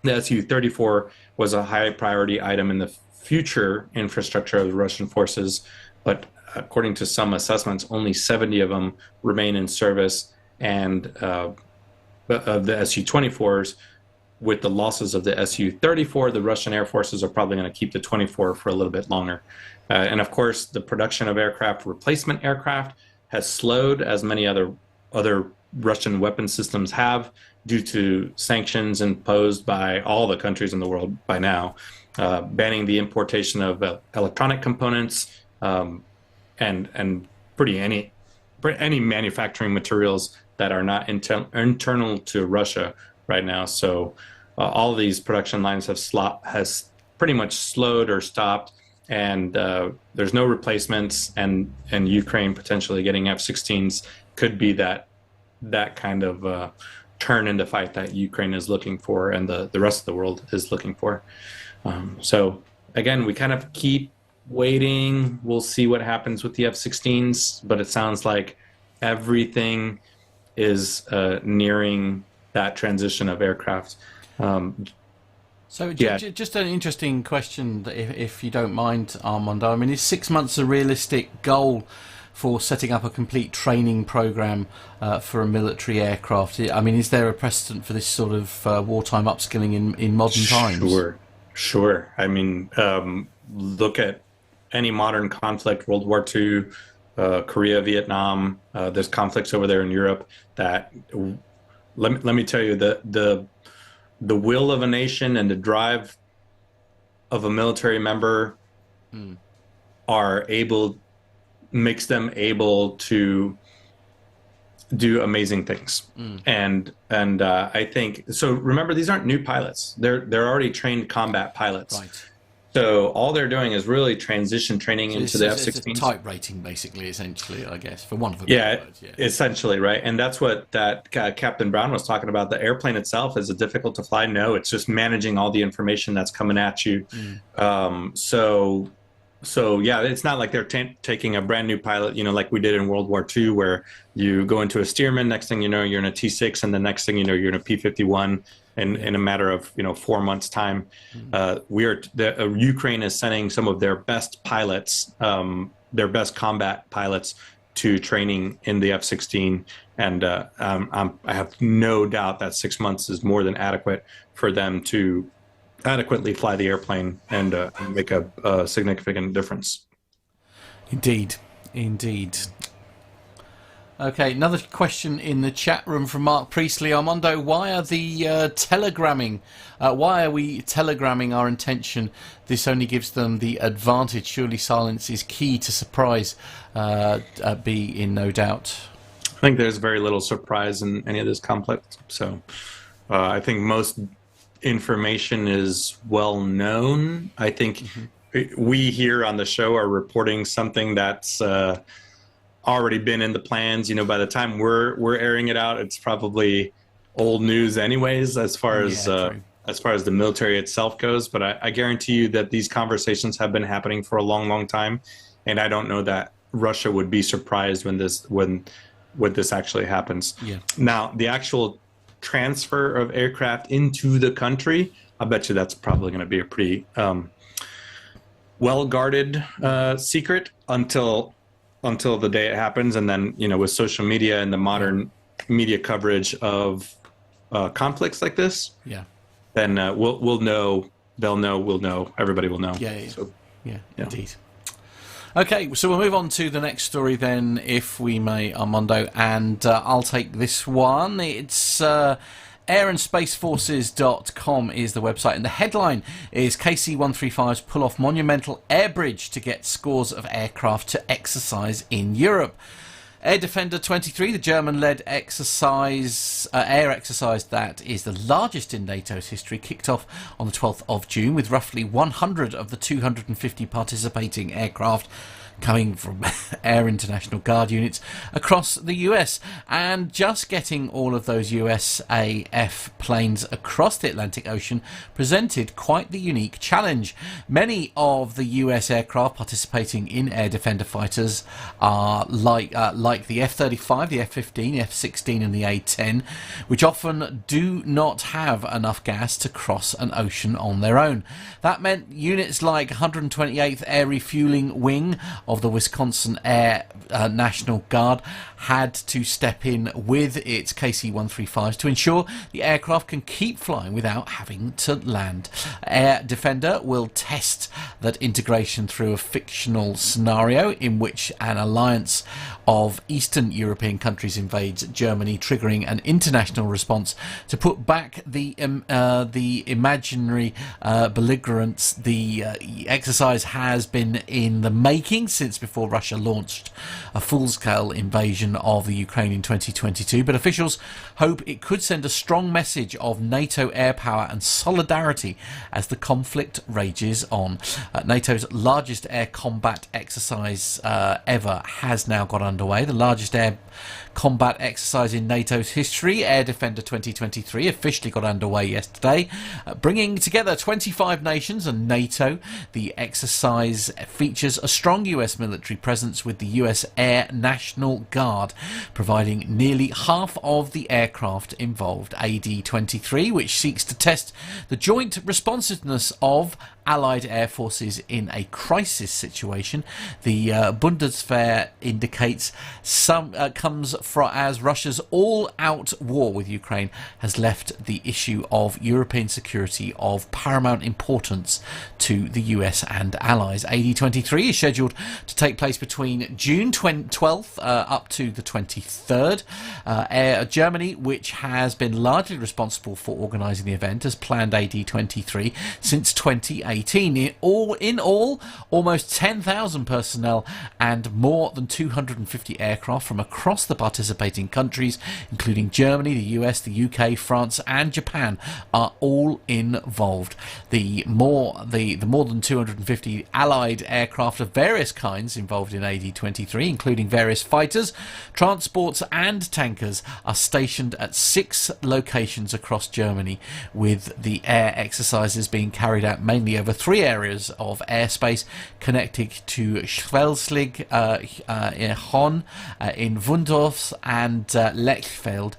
The Su-34 was a high priority item in the future infrastructure of the Russian forces, but according to some assessments, only 70 of them remain in service, and of the Su-24s, with the losses of the Su-34, the Russian Air Forces are probably going to keep the 24 for a little bit longer. And of course, the production of aircraft replacement aircraft has slowed, as many other Russian weapon systems have, due to sanctions imposed by all the countries in the world by now, banning the importation of electronic components and any manufacturing materials that are not internal to Russia right now. So all these production lines has pretty much slowed or stopped, and there's no replacements, and Ukraine potentially getting F-16s could be that kind of turn in the fight that Ukraine is looking for, and the rest of the world is looking for. So again, we kind of keep waiting. We'll see what happens with the F-16s, but it sounds like everything is nearing that transition of aircraft. Just an interesting question, if you don't mind, Armando. I mean, is 6 months a realistic goal for setting up a complete training program for a military aircraft? I mean, is there a precedent for this sort of wartime upskilling in modern times? Sure. I mean, look at any modern conflict, World War II, Korea, Vietnam. There's conflicts over there in Europe that, let me tell you, the will of a nation and the drive of a military member makes them able to do amazing things. And I think so. Remember, these aren't new pilots. They're already trained combat pilots. Right. So all they're doing is really transition training into the F-16. It's a type rating, basically, essentially, I guess, for one of them. Yeah, essentially, right. And that's what that Captain Brown was talking about. The airplane itself, is it difficult to fly? No, it's just managing all the information that's coming at you. So yeah, it's not like they're taking a brand new pilot, like we did in World War II, where you go into a Stearman, next thing you know, you're in a T6, and the next thing you know, you're in a P-51 in a matter of 4 months' time. Ukraine is sending some of their best pilots, their best combat pilots, to training in the F-16, and I have no doubt that 6 months is more than adequate for them to adequately fly the airplane and make a significant difference. Indeed. Okay, another question in the chat room from Mark Priestley. Armando, why are we telegramming our intention? This only gives them the advantage. Surely silence is key to surprise. Be in no doubt. I think there's very little surprise in any of this conflict. So I think most information is well known. I think we here on the show are reporting something that's already been in the plans. By the time we're airing it out, it's probably old news anyways, as far as the military itself goes. But I guarantee you that these conversations have been happening for a long time, and I don't know that Russia would be surprised when this actually happens. Now, the actual transfer of aircraft into the country, I bet you that's probably going to be a pretty well-guarded secret until the day it happens. And then, with social media and the modern media coverage of conflicts like this, Yeah. then we'll know. They'll know. We'll know. Everybody will know. Yeah. So, Yeah. Indeed. Okay, so we'll move on to the next story then, if we may, Armando, and I'll take this one. It's airandspaceforces.com is the website, and the headline is KC-135s pull off monumental air bridge to get scores of aircraft to exercise in Europe. Air Defender 23, the German-led exercise, air exercise that is the largest in NATO's history, kicked off on the 12th of June with roughly 100 of the 250 participating aircraft coming from Air International Guard units across the US, and just getting all of those USAF planes across the Atlantic Ocean presented quite the unique challenge. Many of the US aircraft participating in Air Defender fighters are like the F-35, the F-15, the F-16 and the A-10, which often do not have enough gas to cross an ocean on their own. That meant units like 128th Air Refueling Wing of the Wisconsin Air National Guard had to step in with its KC-135s to ensure the aircraft can keep flying without having to land. Air Defender will test that integration through a fictional scenario in which an alliance of Eastern European countries invades Germany, triggering an international response to put back the imaginary belligerents. The exercise has been in the making since before Russia launched a full-scale invasion of the Ukraine in 2022, but officials hope it could send a strong message of NATO air power and solidarity as the conflict rages on. NATO's largest air combat exercise ever has now got underway. The largest air combat exercise in NATO's history, Air Defender 2023, officially got underway yesterday, bringing together 25 nations and NATO. The exercise features a strong US military presence with the US Air National Guard providing nearly half of the aircraft involved. AD-23, which seeks to test the joint responsiveness of Allied air forces in a crisis situation. The Bundeswehr indicates comes as Russia's all-out war with Ukraine has left the issue of European security of paramount importance to the US and allies. AD-23 is scheduled to take place between June 12th up to the 23rd. Germany, which has been largely responsible for organising the event, has planned AD-23 since 2018. In all, almost 10,000 personnel and more than 250 aircraft from across the participating countries, including Germany, the US, the UK, France and Japan, are all involved. The more than 250 Allied aircraft of various kinds involved in AD-23, including various fighters, transports and tankers, are stationed at 6 locations across Germany, with the air exercises being carried out mainly over 3 areas of airspace connected to Schwelslig, Hon, in Wundorf and Lechfeld.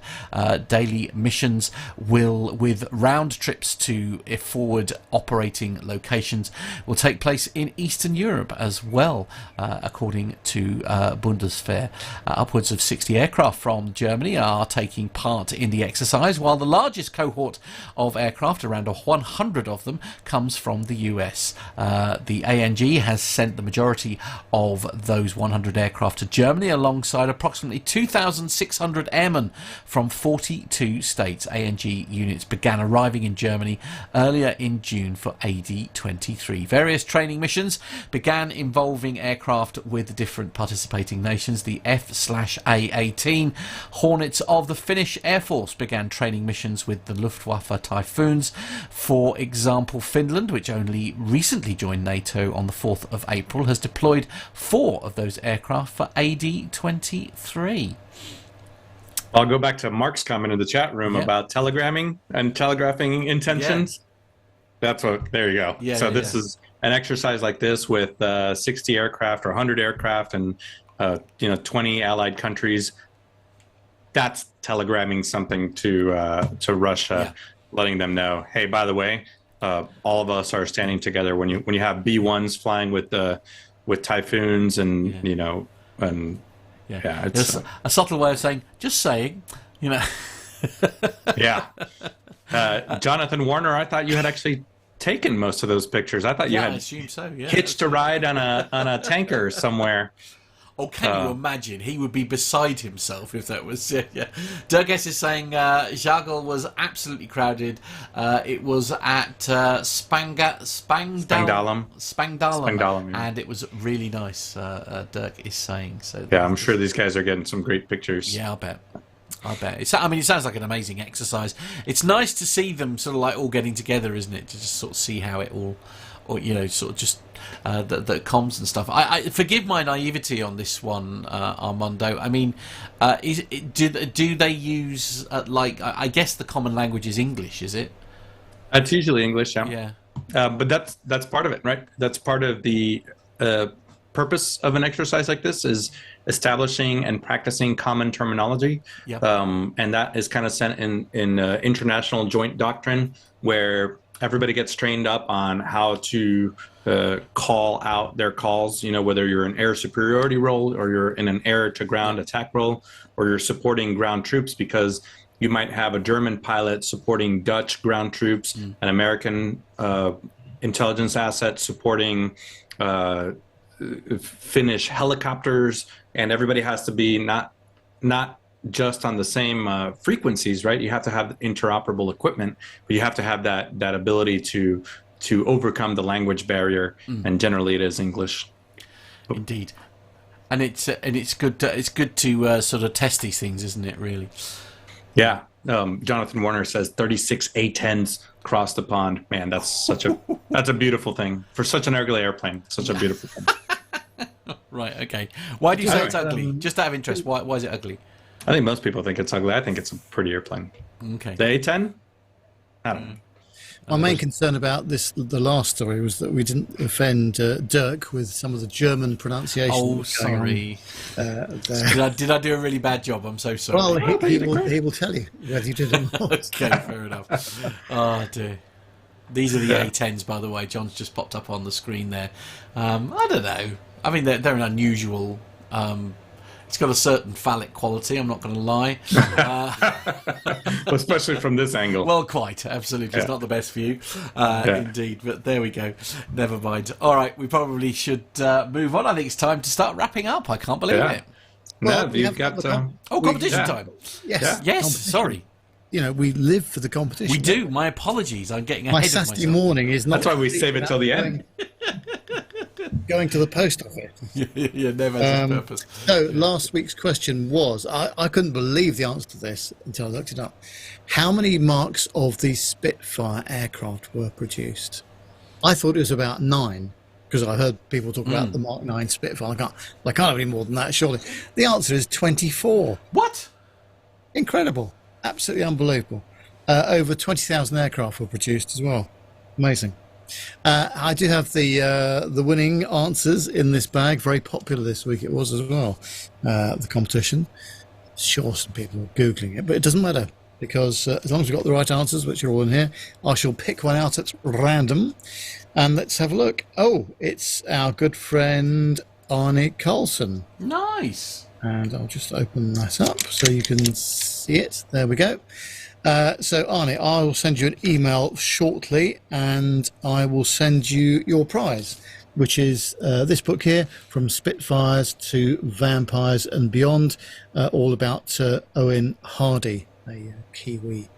Daily missions with round trips to forward operating locations will take place in Eastern Europe as well, according to Bundeswehr. Upwards of 60 aircraft from Germany are taking part in the exercise, while the largest cohort of aircraft, around 100 of them, comes from the US. The ANG has sent the majority of those 100 aircraft to Germany alongside approximately 2,600 airmen from 42 states. ANG units began arriving in Germany earlier in June for AD-23. Various training missions began involving aircraft with different participating nations. The F/A-18 Hornets of the Finnish Air Force began training missions with the Luftwaffe Typhoons. For example, Finland, which only recently joined NATO on the 4th of April, has deployed 4 of those aircraft for AD-23. I'll go back to Mark's comment in the chat room about telegraphing intentions. That's what, there you go. This is an exercise like this with 60 aircraft or 100 aircraft and 20 allied countries. That's telegramming something to Russia, letting them know, hey, by the way, all of us are standing together. When you have B-1s flying with Typhoons and it's a subtle way of saying, just saying, Yeah. Jonathan Warner, I thought you had actually taken most of those pictures. I thought you I had assume so. Yeah, hitched a ride on a tanker somewhere. Oh, can you imagine? He would be beside himself if that was... yeah. Dirk S. is saying Jagel was absolutely crowded. It was at Spangdahlem. Spangdahlem, yeah. And it was really nice, Dirk is saying. So yeah, I'm sure these guys are getting some great pictures. Yeah, I bet. It sounds like an amazing exercise. It's nice to see them sort of like all getting together, isn't it? To just sort of see how it all... Or, you know, sort of just the comms and stuff. I forgive my naivety on this one, Armando. I mean, do they use I guess the common language is English, is it? It's usually English, yeah. Yeah. But that's part of it, right? That's part of the purpose of an exercise like this is establishing and practicing common terminology. Yep. And that is kind of sent in international joint doctrine where everybody gets trained up on how to call out their calls, you know, whether you're in air superiority role or you're in an air to ground attack role or you're supporting ground troops, because you might have a German pilot supporting Dutch ground troops, an American intelligence asset supporting Finnish helicopters, and everybody has to be not just on the same frequencies, right? You have to have interoperable equipment, but you have to have that ability to overcome the language barrier, and generally it is English. Indeed, and it's good to sort of test these things, isn't it? Really. Yeah. Jonathan Warner says 36 A-10s across the pond. Man, that's a beautiful thing for such an ugly airplane. Such a beautiful thing. Right. Okay. Why do you say it's ugly? Just out of interest, why is it ugly? I think most people think it's ugly. I think it's a pretty airplane. Okay. The A-10? I don't know. My main concern about the last story was that we didn't offend Dirk with some of the German pronunciation. Oh, sorry. Did I do a really bad job? I'm so sorry. Well, he will tell you whether you did or not. Okay, fair enough. Oh, dear. These are the A-10s, by the way. John's just popped up on the screen there. I don't know. I mean, they're an unusual... it's got a certain phallic quality, I'm not going to lie. Well, especially from this angle. Well, quite, absolutely. It's not the best view, indeed. But there we go. Never mind. All right, we probably should move on. I think it's time to start wrapping up. I can't believe it. Well, No, you've got... competition time. Yes. Yes, sorry. You know, we live for the competition. We do. My apologies. I'm getting ahead My of myself. Saturday morning is not... That's why we save it till the end. Going to the post office. Yeah, never has its purpose. So last week's question was, I couldn't believe the answer to this until I looked it up. How many marks of the Spitfire aircraft were produced? I thought it was about 9, because I heard people talk about the Mark 9 Spitfire. I can't have any more than that, surely. The answer is 24. What? Incredible. Absolutely unbelievable. Over 20,000 aircraft were produced as well. Amazing. I do have the winning answers in this bag. Very popular this week it was as well, the competition. Sure, some people are Googling it, but it doesn't matter, because as long as we've got the right answers, which are all in here, I shall pick one out at random. And let's have a look. Oh, it's our good friend Arnie Carlson. Nice. And I'll just open that up so you can see it. There we go. So, Arnie, I will send you an email shortly, and I will send you your prize, which is this book here, From Spitfires to Vampires and Beyond, all about Owen Hardy, a Kiwi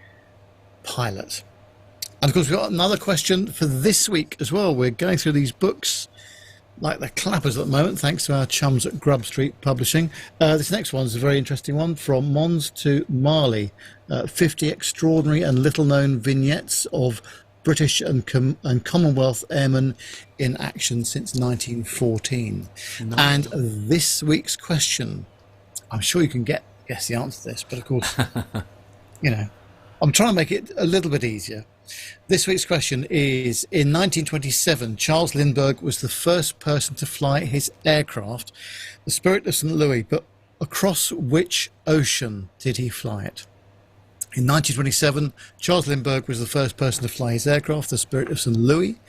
pilot. And, of course, we've got another question for this week as well. We're going through these books like the clappers at the moment, thanks to our chums at Grub Street Publishing. This next one is a very interesting one, From Mons to Mali, 50 extraordinary and little-known vignettes of British and Commonwealth airmen in action since 1914. Nice. And this week's question, I'm sure you can guess the answer to this, but of course, you know, I'm trying to make it a little bit easier. This week's question is, in 1927, Charles Lindbergh was the first person to fly his aircraft, the Spirit of St. Louis, but across which ocean did he fly it? In 1927, Charles Lindbergh was the first person to fly his aircraft, the Spirit of St. Louis,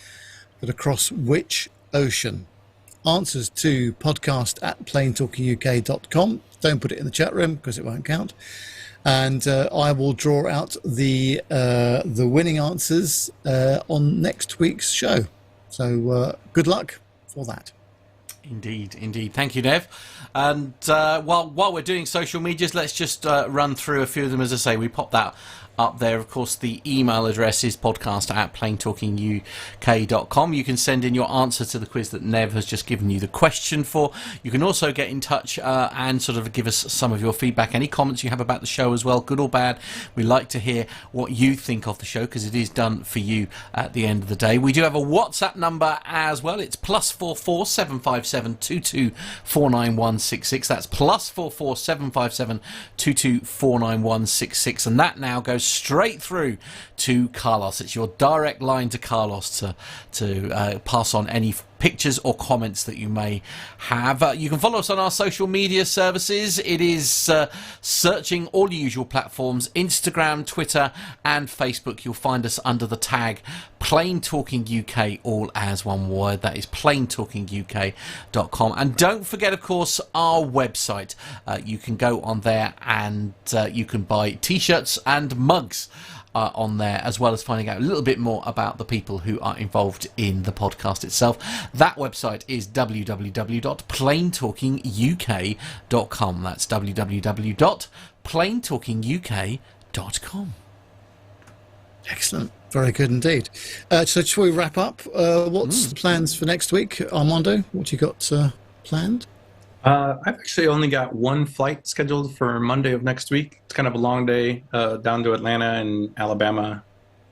but across which ocean? Answers to podcast@planetalkinguk.com. Don't put it in the chat room because it won't count. And I will draw out the winning answers on next week's show. So good luck for that. Indeed. Thank you, Nev. And while we're doing social medias, let's just run through a few of them. As I say, we pop that up there. Of course, the email address is podcast@planetalkinguk.com. You can send in your answer to the quiz that Nev has just given you the question for. You can also get in touch and sort of give us some of your feedback, any comments you have about the show as well, good or bad. We like to hear what you think of the show, because it is done for you at the end of the day. We do have a WhatsApp number as well. It's +44 757 22 49166. That's +44 757 22 49166. And that now goes straight through to Carlos. It's your direct line to Carlos to pass on any pictures or comments that you may have. You can follow us on our social media services. It is searching all the usual platforms, Instagram, Twitter and Facebook. You'll find us under the tag Plane Talking UK, all as one word. That is planetalkinguk.com. And don't forget, of course, our website. You can go on there and you can buy t-shirts and mugs on there, as well as finding out a little bit more about the people who are involved in the podcast itself. That website is www.planetalkinguk.com. That's www.planetalkinguk.com. Excellent. Very good indeed. So shall we wrap up? What's the plans for next week, Armando? What you got planned? I've actually only got one flight scheduled for Monday of next week. It's kind of a long day down to Atlanta and Alabama.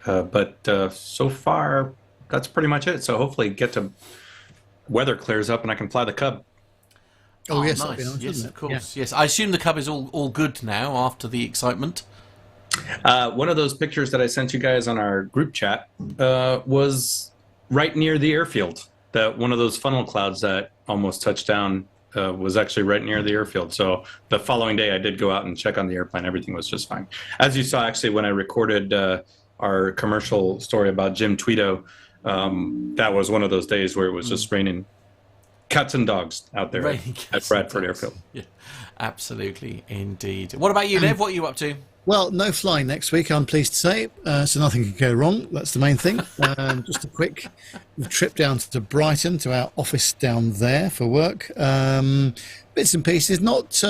But so far, that's pretty much it. So hopefully weather clears up and I can fly the Cub. Oh yes, nice. Yes, of course. Yeah. Yes, I assume the Cub is all good now after the excitement. One of those pictures that I sent you guys on our group chat was right near the airfield. That one of those funnel clouds that almost touched down was actually right near the airfield. So the following day I did go out and check on the airplane. Everything was just fine. As you saw, actually, when I recorded our commercial story about Jim Tweto, that was one of those days where it was just raining cats and dogs out there at Bradford Airfield. Yeah, absolutely, indeed. What about you, Nev? What are you up to? Well, no flying next week, I'm pleased to say, so nothing can go wrong. That's the main thing. Just a quick trip down to Brighton, to our office down there for work. Bits and pieces, not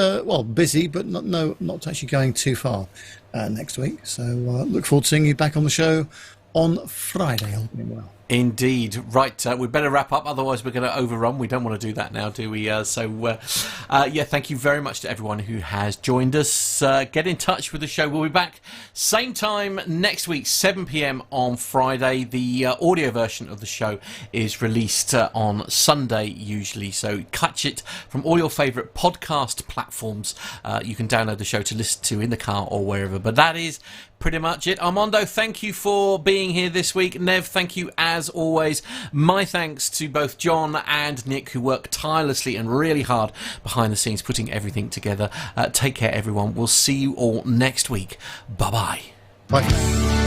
busy, but not actually going too far next week. So look forward to seeing you back on the show on Friday. All being well. Indeed. Right, we'd better wrap up, otherwise we're going to overrun. We don't want to do that now, do we? Thank you very much to everyone who has joined us. Get in touch with the show. We'll be back same time next week, 7 p.m. on Friday. The audio version of the show is released on Sunday usually, so catch it from all your favourite podcast platforms. You can download the show to listen to in the car or wherever, but that is pretty much it. Armando, thank you for being here this week. Nev, thank you as always. My thanks to both John and Nick, who work tirelessly and really hard behind the scenes putting everything together. Take care, everyone. We'll see you all next week. Bye-bye. Bye.